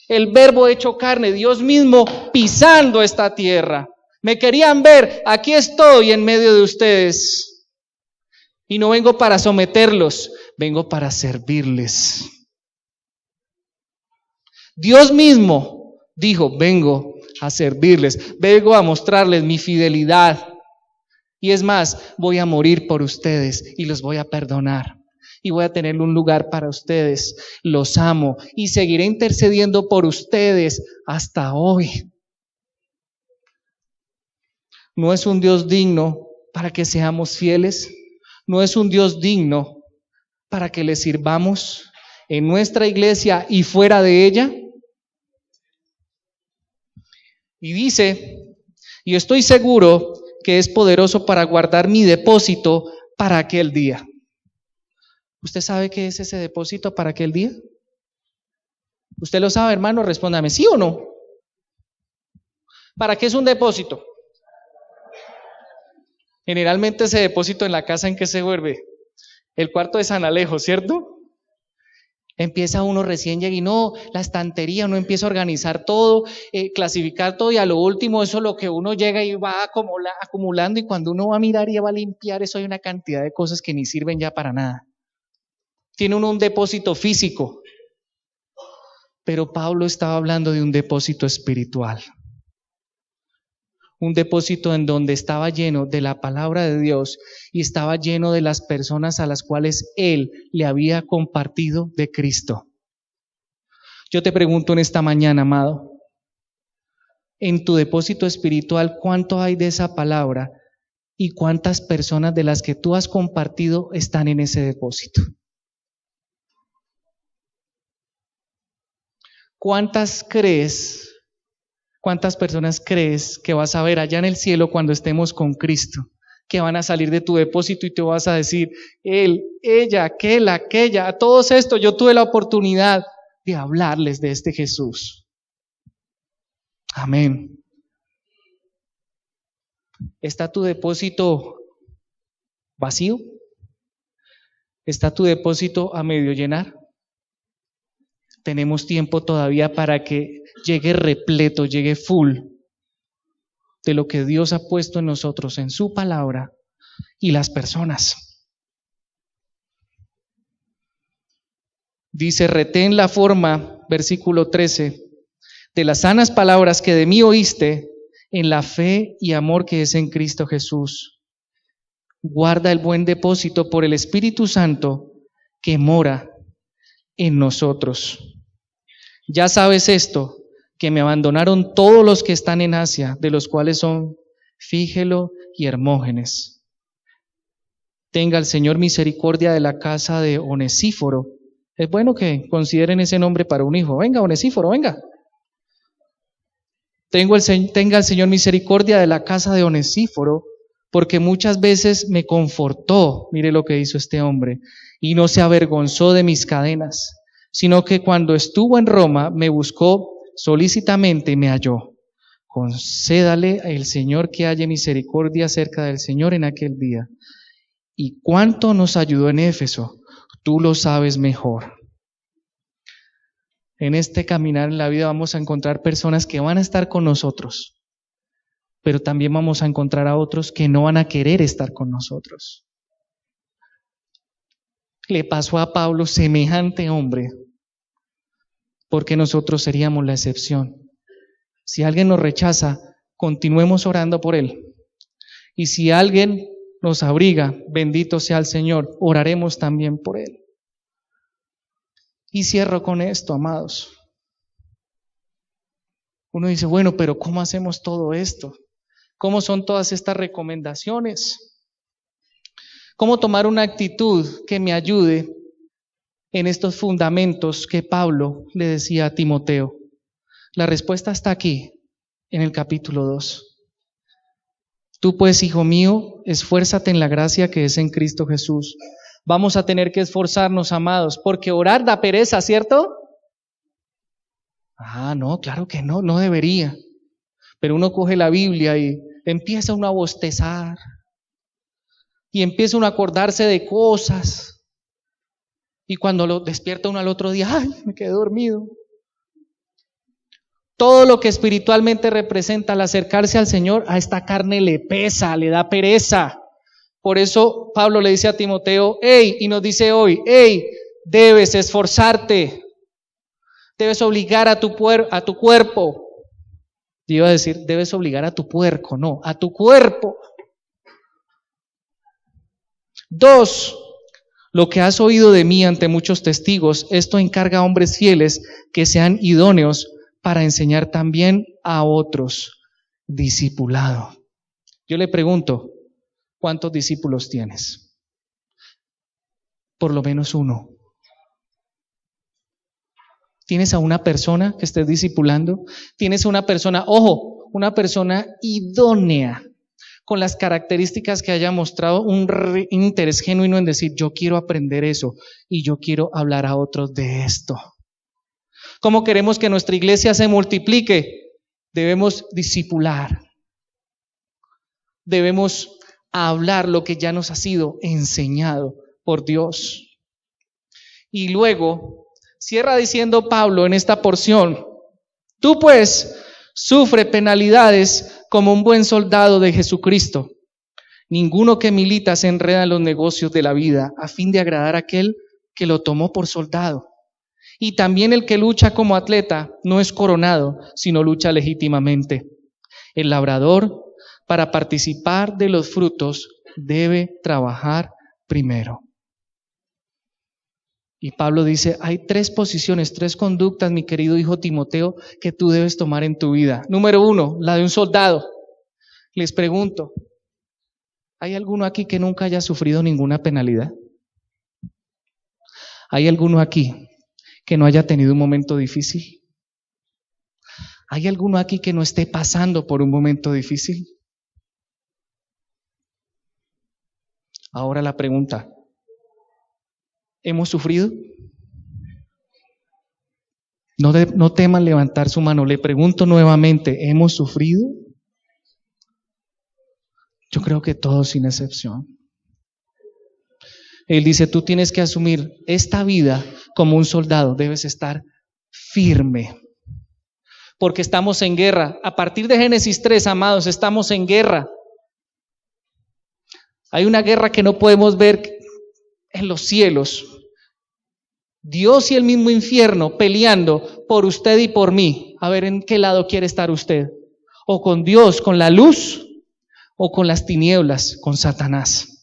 el verbo hecho carne, Dios mismo pisando esta tierra. Me querían ver, aquí estoy en medio de ustedes. Y no vengo para someterlos, vengo para servirles. Dios mismo dijo, vengo a servirles, vengo a mostrarles mi fidelidad. Y es más, voy a morir por ustedes y los voy a perdonar. Y voy a tener un lugar para ustedes. Los amo y seguiré intercediendo por ustedes hasta hoy. No es un Dios digno para que seamos fieles. No es un Dios digno para que le sirvamos en nuestra iglesia y fuera de ella. Y dice, y estoy seguro que es poderoso para guardar mi depósito para aquel día. ¿Usted sabe qué es ese depósito para aquel día? ¿Usted lo sabe, hermano? Respóndame, ¿sí o no? ¿Para qué es un depósito? Generalmente ese depósito en la casa, ¿en qué se vuelve? El cuarto de San Alejo, ¿cierto? Empieza uno recién llega y no, la estantería, uno empieza a organizar todo, clasificar todo y a lo último eso es lo que uno llega y va acumulando y cuando uno va a mirar y va a limpiar eso hay una cantidad de cosas que ni sirven ya para nada. Tiene uno un depósito físico, pero Pablo estaba hablando de un depósito espiritual. Un depósito en donde estaba lleno de la palabra de Dios y estaba lleno de las personas a las cuales Él le había compartido de Cristo. Yo te pregunto en esta mañana, amado, en tu depósito espiritual, ¿cuánto hay de esa palabra y cuántas personas de las que tú has compartido están en ese depósito? ¿Cuántas personas crees que vas a ver allá en el cielo cuando estemos con Cristo? Que van a salir de tu depósito y te vas a decir, él, ella, aquella, a todos estos yo tuve la oportunidad de hablarles de este Jesús. Amén. ¿Está tu depósito vacío? ¿Está tu depósito a medio llenar? Tenemos tiempo todavía para que llegue repleto, llegue full de lo que Dios ha puesto en nosotros, en su palabra y las personas. Dice, retén la forma, versículo 13, de las sanas palabras que de mí oíste en la fe y amor que es en Cristo Jesús. Guarda el buen depósito por el Espíritu Santo que mora en nosotros. Ya sabes esto, que me abandonaron todos los que están en Asia, de los cuales son Fígelo y Hermógenes. Tenga el Señor misericordia de la casa de Onesíforo. Es bueno que consideren ese nombre para un hijo. Venga, Onesíforo, venga. Tenga el Señor misericordia de la casa de Onesíforo, porque muchas veces me confortó, mire lo que hizo este hombre, y no se avergonzó de mis cadenas, sino que cuando estuvo en Roma me buscó solícitamente y me halló. Concédale el Señor que haya misericordia acerca del Señor en aquel día. ¿Y cuánto nos ayudó en Éfeso? Tú lo sabes mejor. En este caminar en la vida vamos a encontrar personas que van a estar con nosotros, pero también vamos a encontrar a otros que no van a querer estar con nosotros. Le pasó a Pablo semejante hombre, porque nosotros seríamos la excepción. Si alguien nos rechaza, continuemos orando por él. Y si alguien nos abriga, bendito sea el Señor, oraremos también por él. Y cierro con esto, amados. Uno dice, bueno, pero ¿cómo hacemos todo esto? ¿Cómo son todas estas recomendaciones? ¿Cómo tomar una actitud que me ayude en estos fundamentos que Pablo le decía a Timoteo? La respuesta está aquí, en el capítulo 2. Tú pues, hijo mío, esfuérzate en la gracia que es en Cristo Jesús. Vamos a tener que esforzarnos, amados, porque orar da pereza, ¿cierto? No, claro que no, no debería. Pero uno coge la Biblia y empieza uno a bostezar. Y empieza uno a acordarse de cosas. Y cuando lo despierta uno al otro día, ¡ay, me quedé dormido! Todo lo que espiritualmente representa al acercarse al Señor, a esta carne le pesa, le da pereza. Por eso Pablo le dice a Timoteo, y nos dice hoy, debes esforzarte, debes obligar a tu cuerpo. Yo iba a decir, debes obligar a tu puerco, no, a tu cuerpo. 2, lo que has oído de mí ante muchos testigos, esto encarga a hombres fieles que sean idóneos para enseñar también a otros. Discipulado. Yo le pregunto, ¿cuántos discípulos tienes? Por lo menos uno. ¿Tienes a una persona que estés discipulando? ¿Tienes a una persona, una persona idónea, con las características que haya mostrado un interés genuino en decir, yo quiero aprender eso y yo quiero hablar a otros de esto? ¿Cómo queremos que nuestra iglesia se multiplique? Debemos discipular. Debemos hablar lo que ya nos ha sido enseñado por Dios. Y luego cierra diciendo Pablo en esta porción, tú pues sufre penalidades como un buen soldado de Jesucristo. Ninguno que milita se enreda en los negocios de la vida a fin de agradar a aquel que lo tomó por soldado. Y también el que lucha como atleta no es coronado, sino lucha legítimamente. El labrador, para participar de los frutos, debe trabajar primero. Y Pablo dice, hay 3 posiciones, 3 conductas, mi querido hijo Timoteo, que tú debes tomar en tu vida. Número 1, la de un soldado. Les pregunto, ¿hay alguno aquí que nunca haya sufrido ninguna penalidad? ¿Hay alguno aquí que no haya tenido un momento difícil? ¿Hay alguno aquí que no esté pasando por un momento difícil? Ahora la pregunta, ¿hemos sufrido? No teman levantar su mano. Le pregunto nuevamente, ¿hemos sufrido? Yo creo que todos sin excepción. Él dice, tú tienes que asumir esta vida como un soldado, debes estar firme. Porque estamos en guerra. A partir de Génesis 3, amados, estamos en guerra. Hay una guerra que no podemos ver en los cielos. Dios y el mismo infierno peleando por usted y por mí. A ver en qué lado quiere estar usted. O con Dios, con la luz, o con las tinieblas, con Satanás.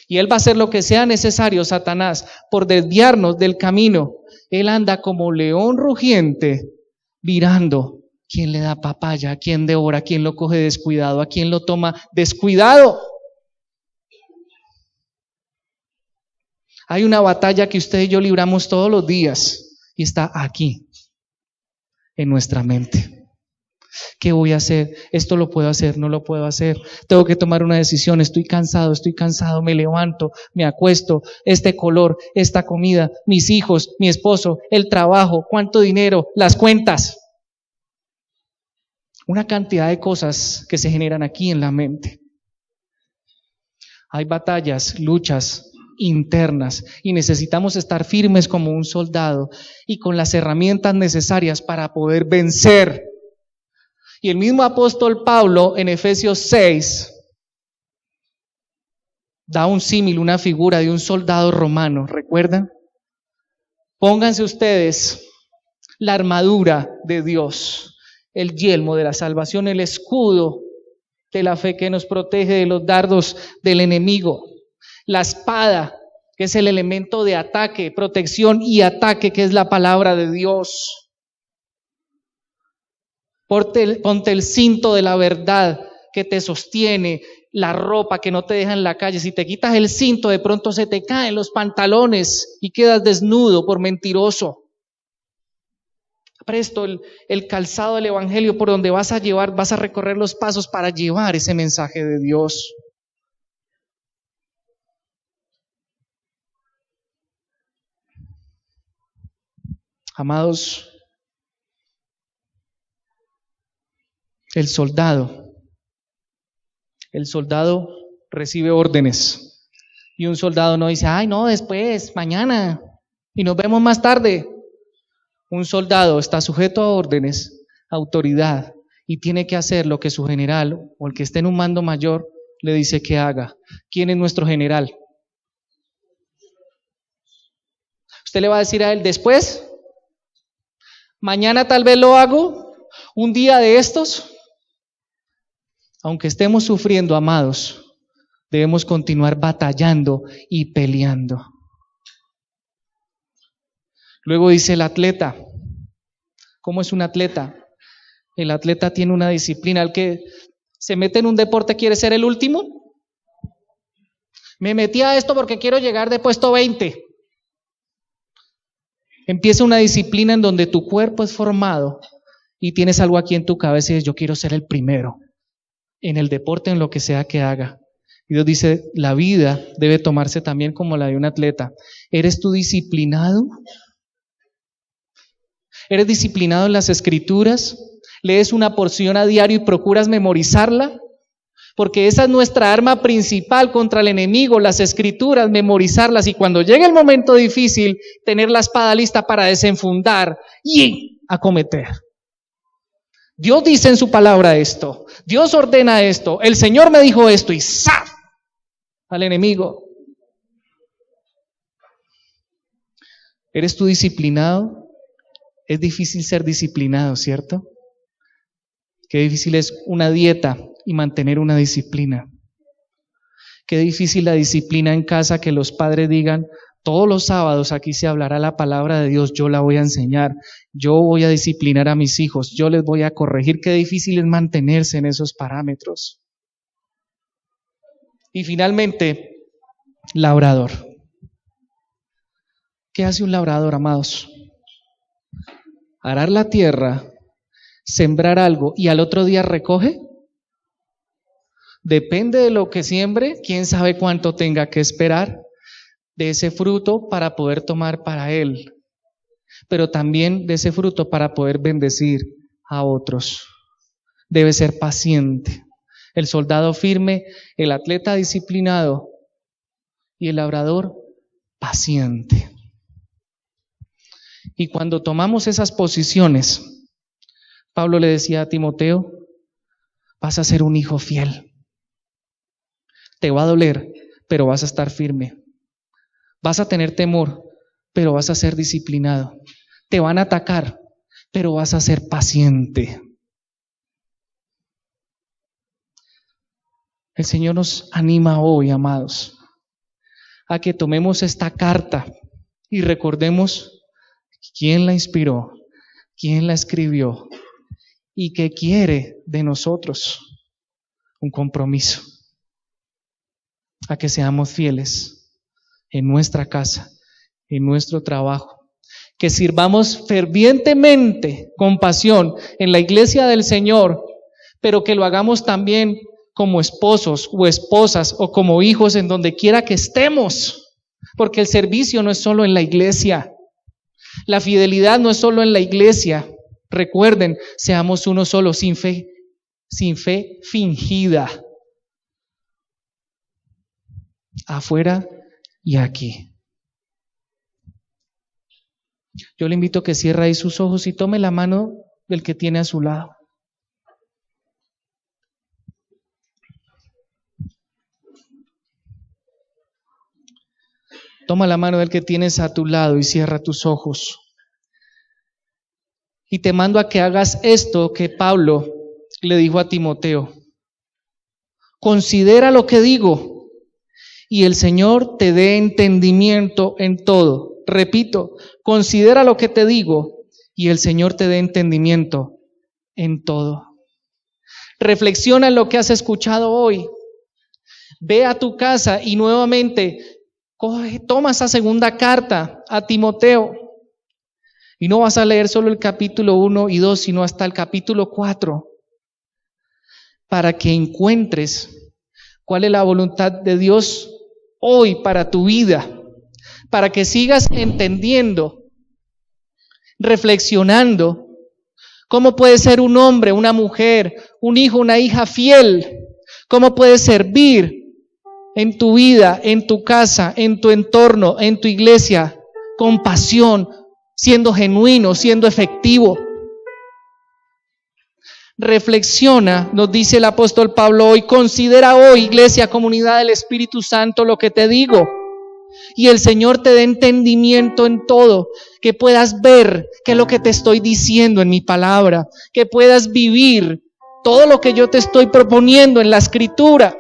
Y Él va a hacer lo que sea necesario, Satanás, por desviarnos del camino. Él anda como león rugiente, mirando ¿Quién le da papaya? ¿A quién devora? ¿A quién lo coge descuidado? ¿A quién lo toma descuidado? Hay una batalla que usted y yo libramos todos los días y está aquí, en nuestra mente. ¿Qué voy a hacer? ¿Esto lo puedo hacer? ¿No lo puedo hacer? Tengo que tomar una decisión. Estoy cansado, me levanto, me acuesto. Este color, esta comida, mis hijos, mi esposo, el trabajo, cuánto dinero, las cuentas. Una cantidad de cosas que se generan aquí en la mente. Hay batallas, luchas internas y necesitamos estar firmes como un soldado y con las herramientas necesarias para poder vencer. Y el mismo apóstol Pablo en Efesios 6 da un símil, una figura de un soldado romano, ¿recuerdan? Pónganse ustedes la armadura de Dios, el yelmo de la salvación, el escudo de la fe que nos protege de los dardos del enemigo, la espada, que es el elemento de ataque, protección y ataque, que es la palabra de Dios. Ponte el cinto de la verdad que te sostiene, la ropa que no te deja en la calle. Si te quitas el cinto, de pronto se te caen los pantalones y quedas desnudo por mentiroso. Presto el calzado del evangelio por donde vas a recorrer los pasos para llevar ese mensaje de Dios. Amados, el soldado recibe órdenes y un soldado no dice, ay no, después, mañana y nos vemos más tarde. Un soldado está sujeto a órdenes, autoridad, y tiene que hacer lo que su general o el que esté en un mando mayor le dice que haga. ¿Quién es nuestro general? Usted le va a decir a él, después, mañana tal vez lo hago, un día de estos. Aunque estemos sufriendo, amados, debemos continuar batallando y peleando. Luego dice el atleta. ¿Cómo es un atleta? El atleta tiene una disciplina. El que se mete en un deporte quiere ser el último. Me metí a esto porque quiero llegar de puesto 20. Empieza una disciplina en donde tu cuerpo es formado y tienes algo aquí en tu cabeza y dices, yo quiero ser el primero en el deporte, en lo que sea que haga. Y Dios dice, la vida debe tomarse también como la de un atleta. ¿Eres tú disciplinado? ¿Eres disciplinado en las escrituras? ¿Lees una porción a diario y procuras memorizarla? Porque esa es nuestra arma principal contra el enemigo, las escrituras, memorizarlas, y cuando llegue el momento difícil, tener la espada lista para desenfundar y acometer. Dios dice en su palabra esto, Dios ordena esto, el Señor me dijo esto y ¡zap! Al enemigo. ¿Eres tú disciplinado? Es difícil ser disciplinado, ¿cierto? Qué difícil es una dieta y mantener una disciplina. Qué difícil la disciplina en casa, que los padres digan, todos los sábados aquí se hablará la palabra de Dios, yo la voy a enseñar, yo voy a disciplinar a mis hijos, yo les voy a corregir. Qué difícil es mantenerse en esos parámetros. Y finalmente, labrador. ¿Qué hace un labrador, amados? Arar la tierra, sembrar algo y al otro día recoge. Depende de lo que siembre, quién sabe cuánto tenga que esperar de ese fruto para poder tomar para él, pero también de ese fruto para poder bendecir a otros. Debe ser paciente. El soldado firme, el atleta disciplinado y el labrador paciente. Y cuando tomamos esas posiciones, Pablo le decía a Timoteo, vas a ser un hijo fiel. Te va a doler, pero vas a estar firme. Vas a tener temor, pero vas a ser disciplinado. Te van a atacar, pero vas a ser paciente. El Señor nos anima hoy, amados, a que tomemos esta carta y recordemos quién la inspiró, quién la escribió y que quiere de nosotros un compromiso, a que seamos fieles en nuestra casa, en nuestro trabajo, que sirvamos fervientemente, con pasión, en la iglesia del Señor, pero que lo hagamos también como esposos o esposas o como hijos en donde quiera que estemos, porque el servicio no es solo en la iglesia, la fidelidad no es solo en la iglesia. Recuerden, seamos uno solo, sin fe fingida, afuera y aquí. Yo le invito a que cierre ahí sus ojos y tome la mano del que tiene a su lado. Toma la mano del que tienes a tu lado y cierra tus ojos. Y te mando a que hagas esto que Pablo le dijo a Timoteo. Considera lo que digo y el Señor te dé entendimiento en todo. Repito, considera lo que te digo y el Señor te dé entendimiento en todo. Reflexiona en lo que has escuchado hoy. Ve a tu casa y nuevamente toma esa segunda carta a Timoteo. Y no vas a leer solo el capítulo 1 y 2, sino hasta el capítulo 4, para que encuentres cuál es la voluntad de Dios hoy para tu vida, para que sigas entendiendo, reflexionando, cómo puede ser un hombre, una mujer, un hijo, una hija fiel, cómo puedes servir en tu vida, en tu casa, en tu entorno, en tu iglesia, con pasión, siendo genuino, siendo efectivo. Reflexiona, nos dice el apóstol Pablo hoy, considera hoy, iglesia, comunidad del Espíritu Santo, lo que te digo. Y el Señor te dé entendimiento en todo, que puedas ver qué es lo que te estoy diciendo en mi palabra, que puedas vivir todo lo que yo te estoy proponiendo en la Escritura,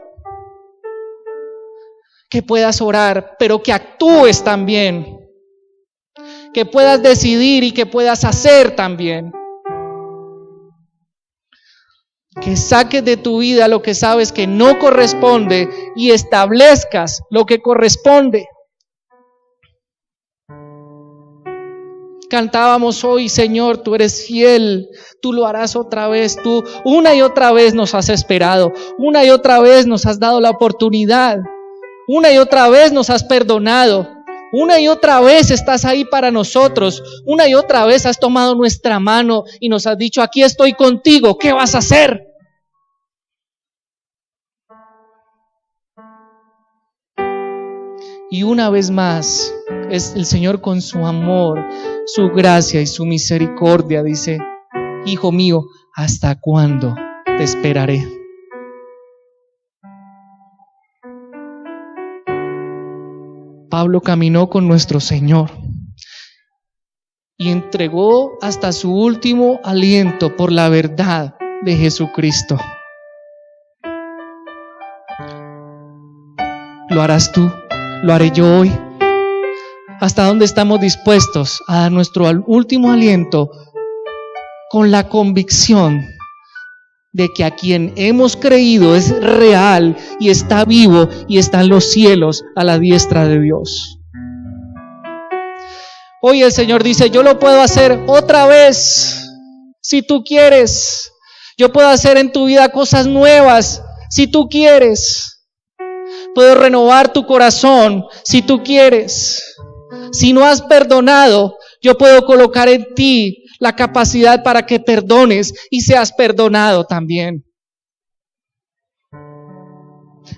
que puedas orar, pero que actúes también, que puedas decidir y que puedas hacer también. Que saques de tu vida lo que sabes que no corresponde y establezcas lo que corresponde. Cantábamos hoy, Señor, tú eres fiel, tú lo harás otra vez, tú una y otra vez nos has esperado, una y otra vez nos has dado la oportunidad, una y otra vez nos has perdonado, una y otra vez estás ahí para nosotros, una y otra vez has tomado nuestra mano y nos has dicho, aquí estoy contigo, ¿qué vas a hacer? Y una vez más, es el Señor con su amor, su gracia y su misericordia, dice, hijo mío, ¿hasta cuándo te esperaré? Pablo caminó con nuestro Señor y entregó hasta su último aliento por la verdad de Jesucristo. ¿Lo harás tú? ¿Lo haré yo hoy? ¿Hasta dónde estamos dispuestos a dar nuestro último aliento con la convicción de que a quien hemos creído es real y está vivo y está en los cielos a la diestra de Dios? Hoy el Señor dice, yo lo puedo hacer otra vez si tú quieres. Yo puedo hacer en tu vida cosas nuevas si tú quieres. Puedo renovar tu corazón si tú quieres. Si no has perdonado, yo puedo colocar en ti la capacidad para que perdones y seas perdonado también.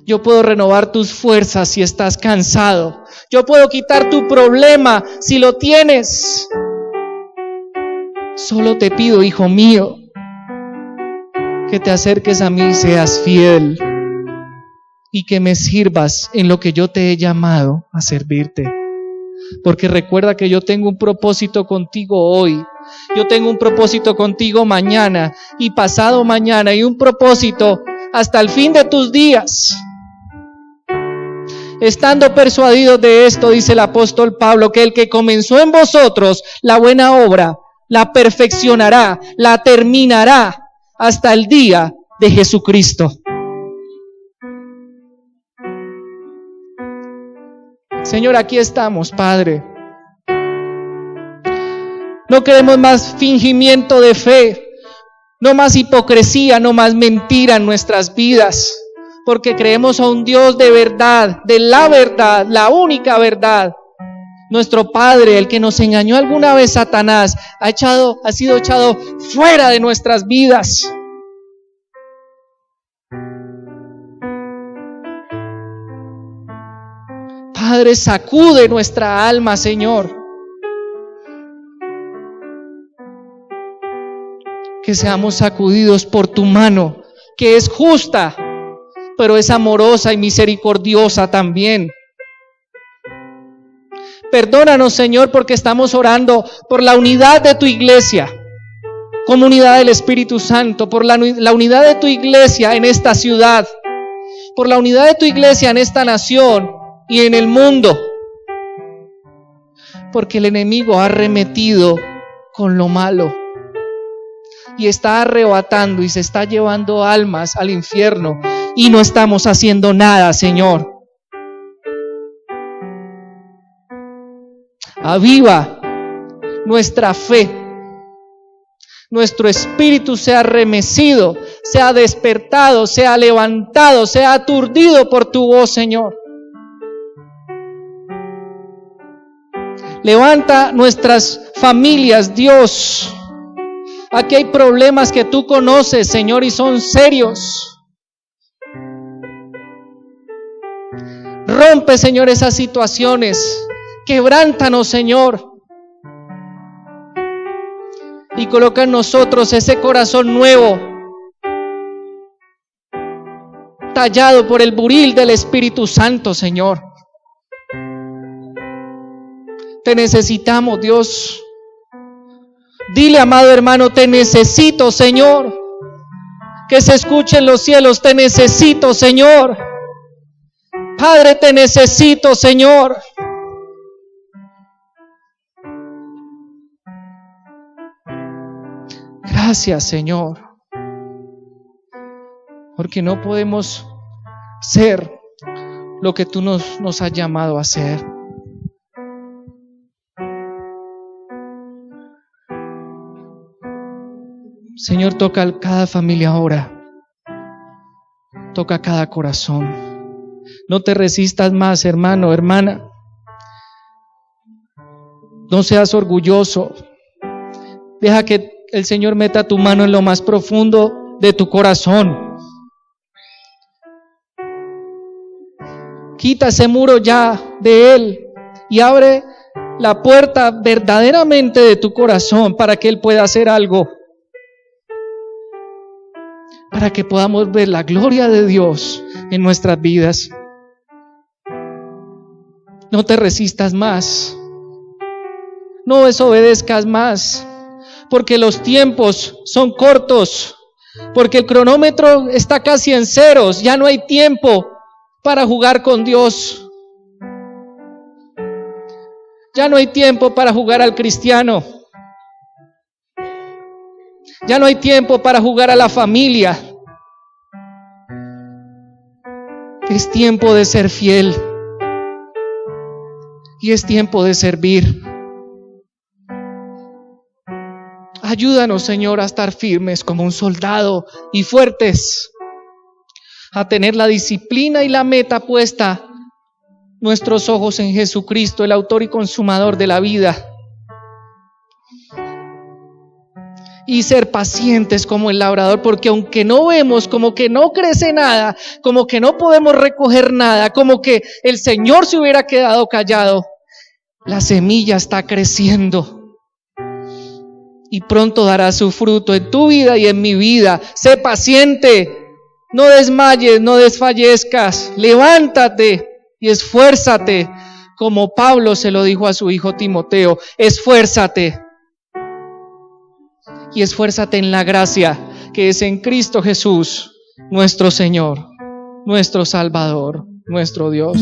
Yo puedo renovar tus fuerzas si estás cansado. Yo puedo quitar tu problema si lo tienes. Solo te pido, hijo mío, que te acerques a mí y seas fiel y que me sirvas en lo que yo te he llamado a servirte. Porque recuerda que yo tengo un propósito contigo hoy. Yo tengo un propósito contigo mañana y pasado mañana y un propósito hasta el fin de tus días. Estando persuadidos de esto, dice el apóstol Pablo, que el que comenzó en vosotros la buena obra, la perfeccionará, la terminará hasta el día de Jesucristo. Señor, aquí estamos, Padre. No queremos más fingimiento de fe, no más hipocresía, no más mentira en nuestras vidas, porque creemos a un Dios de verdad, la única verdad. Nuestro Padre, el que nos engañó alguna vez Satanás, ha sido echado fuera de nuestras vidas. Padre, sacude nuestra alma, Señor. Que seamos sacudidos por tu mano, que es justa, pero es amorosa y misericordiosa también. Perdónanos, Señor, porque estamos orando por la unidad de tu iglesia, comunidad del Espíritu Santo, por la unidad de tu iglesia en esta ciudad, por la unidad de tu iglesia en esta nación y en el mundo, porque el enemigo ha arremetido con lo malo y está arrebatando y se está llevando almas al infierno y no estamos haciendo nada, Señor. Aviva nuestra fe, nuestro espíritu sea remecido, sea despertado, sea levantado, sea aturdido por tu voz, Señor. Levanta nuestras familias, Dios. Aquí hay problemas que tú conoces, Señor, y son serios. Rompe, Señor, esas situaciones. Quebrántanos, Señor. Y coloca en nosotros ese corazón nuevo, tallado por el buril del Espíritu Santo, Señor. Te necesitamos, Dios. Dile, amado hermano, te necesito, Señor. Que se escuche en los cielos, te necesito, Señor. Padre, te necesito, Señor. Gracias, Señor, porque no podemos ser lo que tú nos has llamado a ser. Señor, toca a cada familia ahora, toca a cada corazón. No te resistas más, hermano, hermana. No seas orgulloso. Deja que el Señor meta tu mano en lo más profundo de tu corazón. Quita ese muro ya de Él y abre la puerta verdaderamente de tu corazón para que Él pueda hacer algo. Para que podamos ver la gloria de Dios en nuestras vidas. No te resistas más. No desobedezcas más. Porque los tiempos son cortos, porque el cronómetro está casi en ceros, ya no hay tiempo para jugar con Dios. Ya no hay tiempo para jugar al cristiano. Ya no hay tiempo para jugar a la familia. Es tiempo de ser fiel y es tiempo de servir. Ayúdanos, Señor, a estar firmes como un soldado y fuertes, a tener la disciplina y la meta puesta, nuestros ojos en Jesucristo, el autor y consumador de la vida, y ser pacientes como el labrador, porque aunque no vemos, como que no crece nada, como que no podemos recoger nada, como que el Señor se hubiera quedado callado, la semilla está creciendo. Y pronto dará su fruto en tu vida y en mi vida. Sé paciente, no desmayes, no desfallezcas, levántate y esfuérzate, como Pablo se lo dijo a su hijo Timoteo, esfuérzate. Y esfuérzate en la gracia que es en Cristo Jesús, nuestro Señor, nuestro Salvador, nuestro Dios.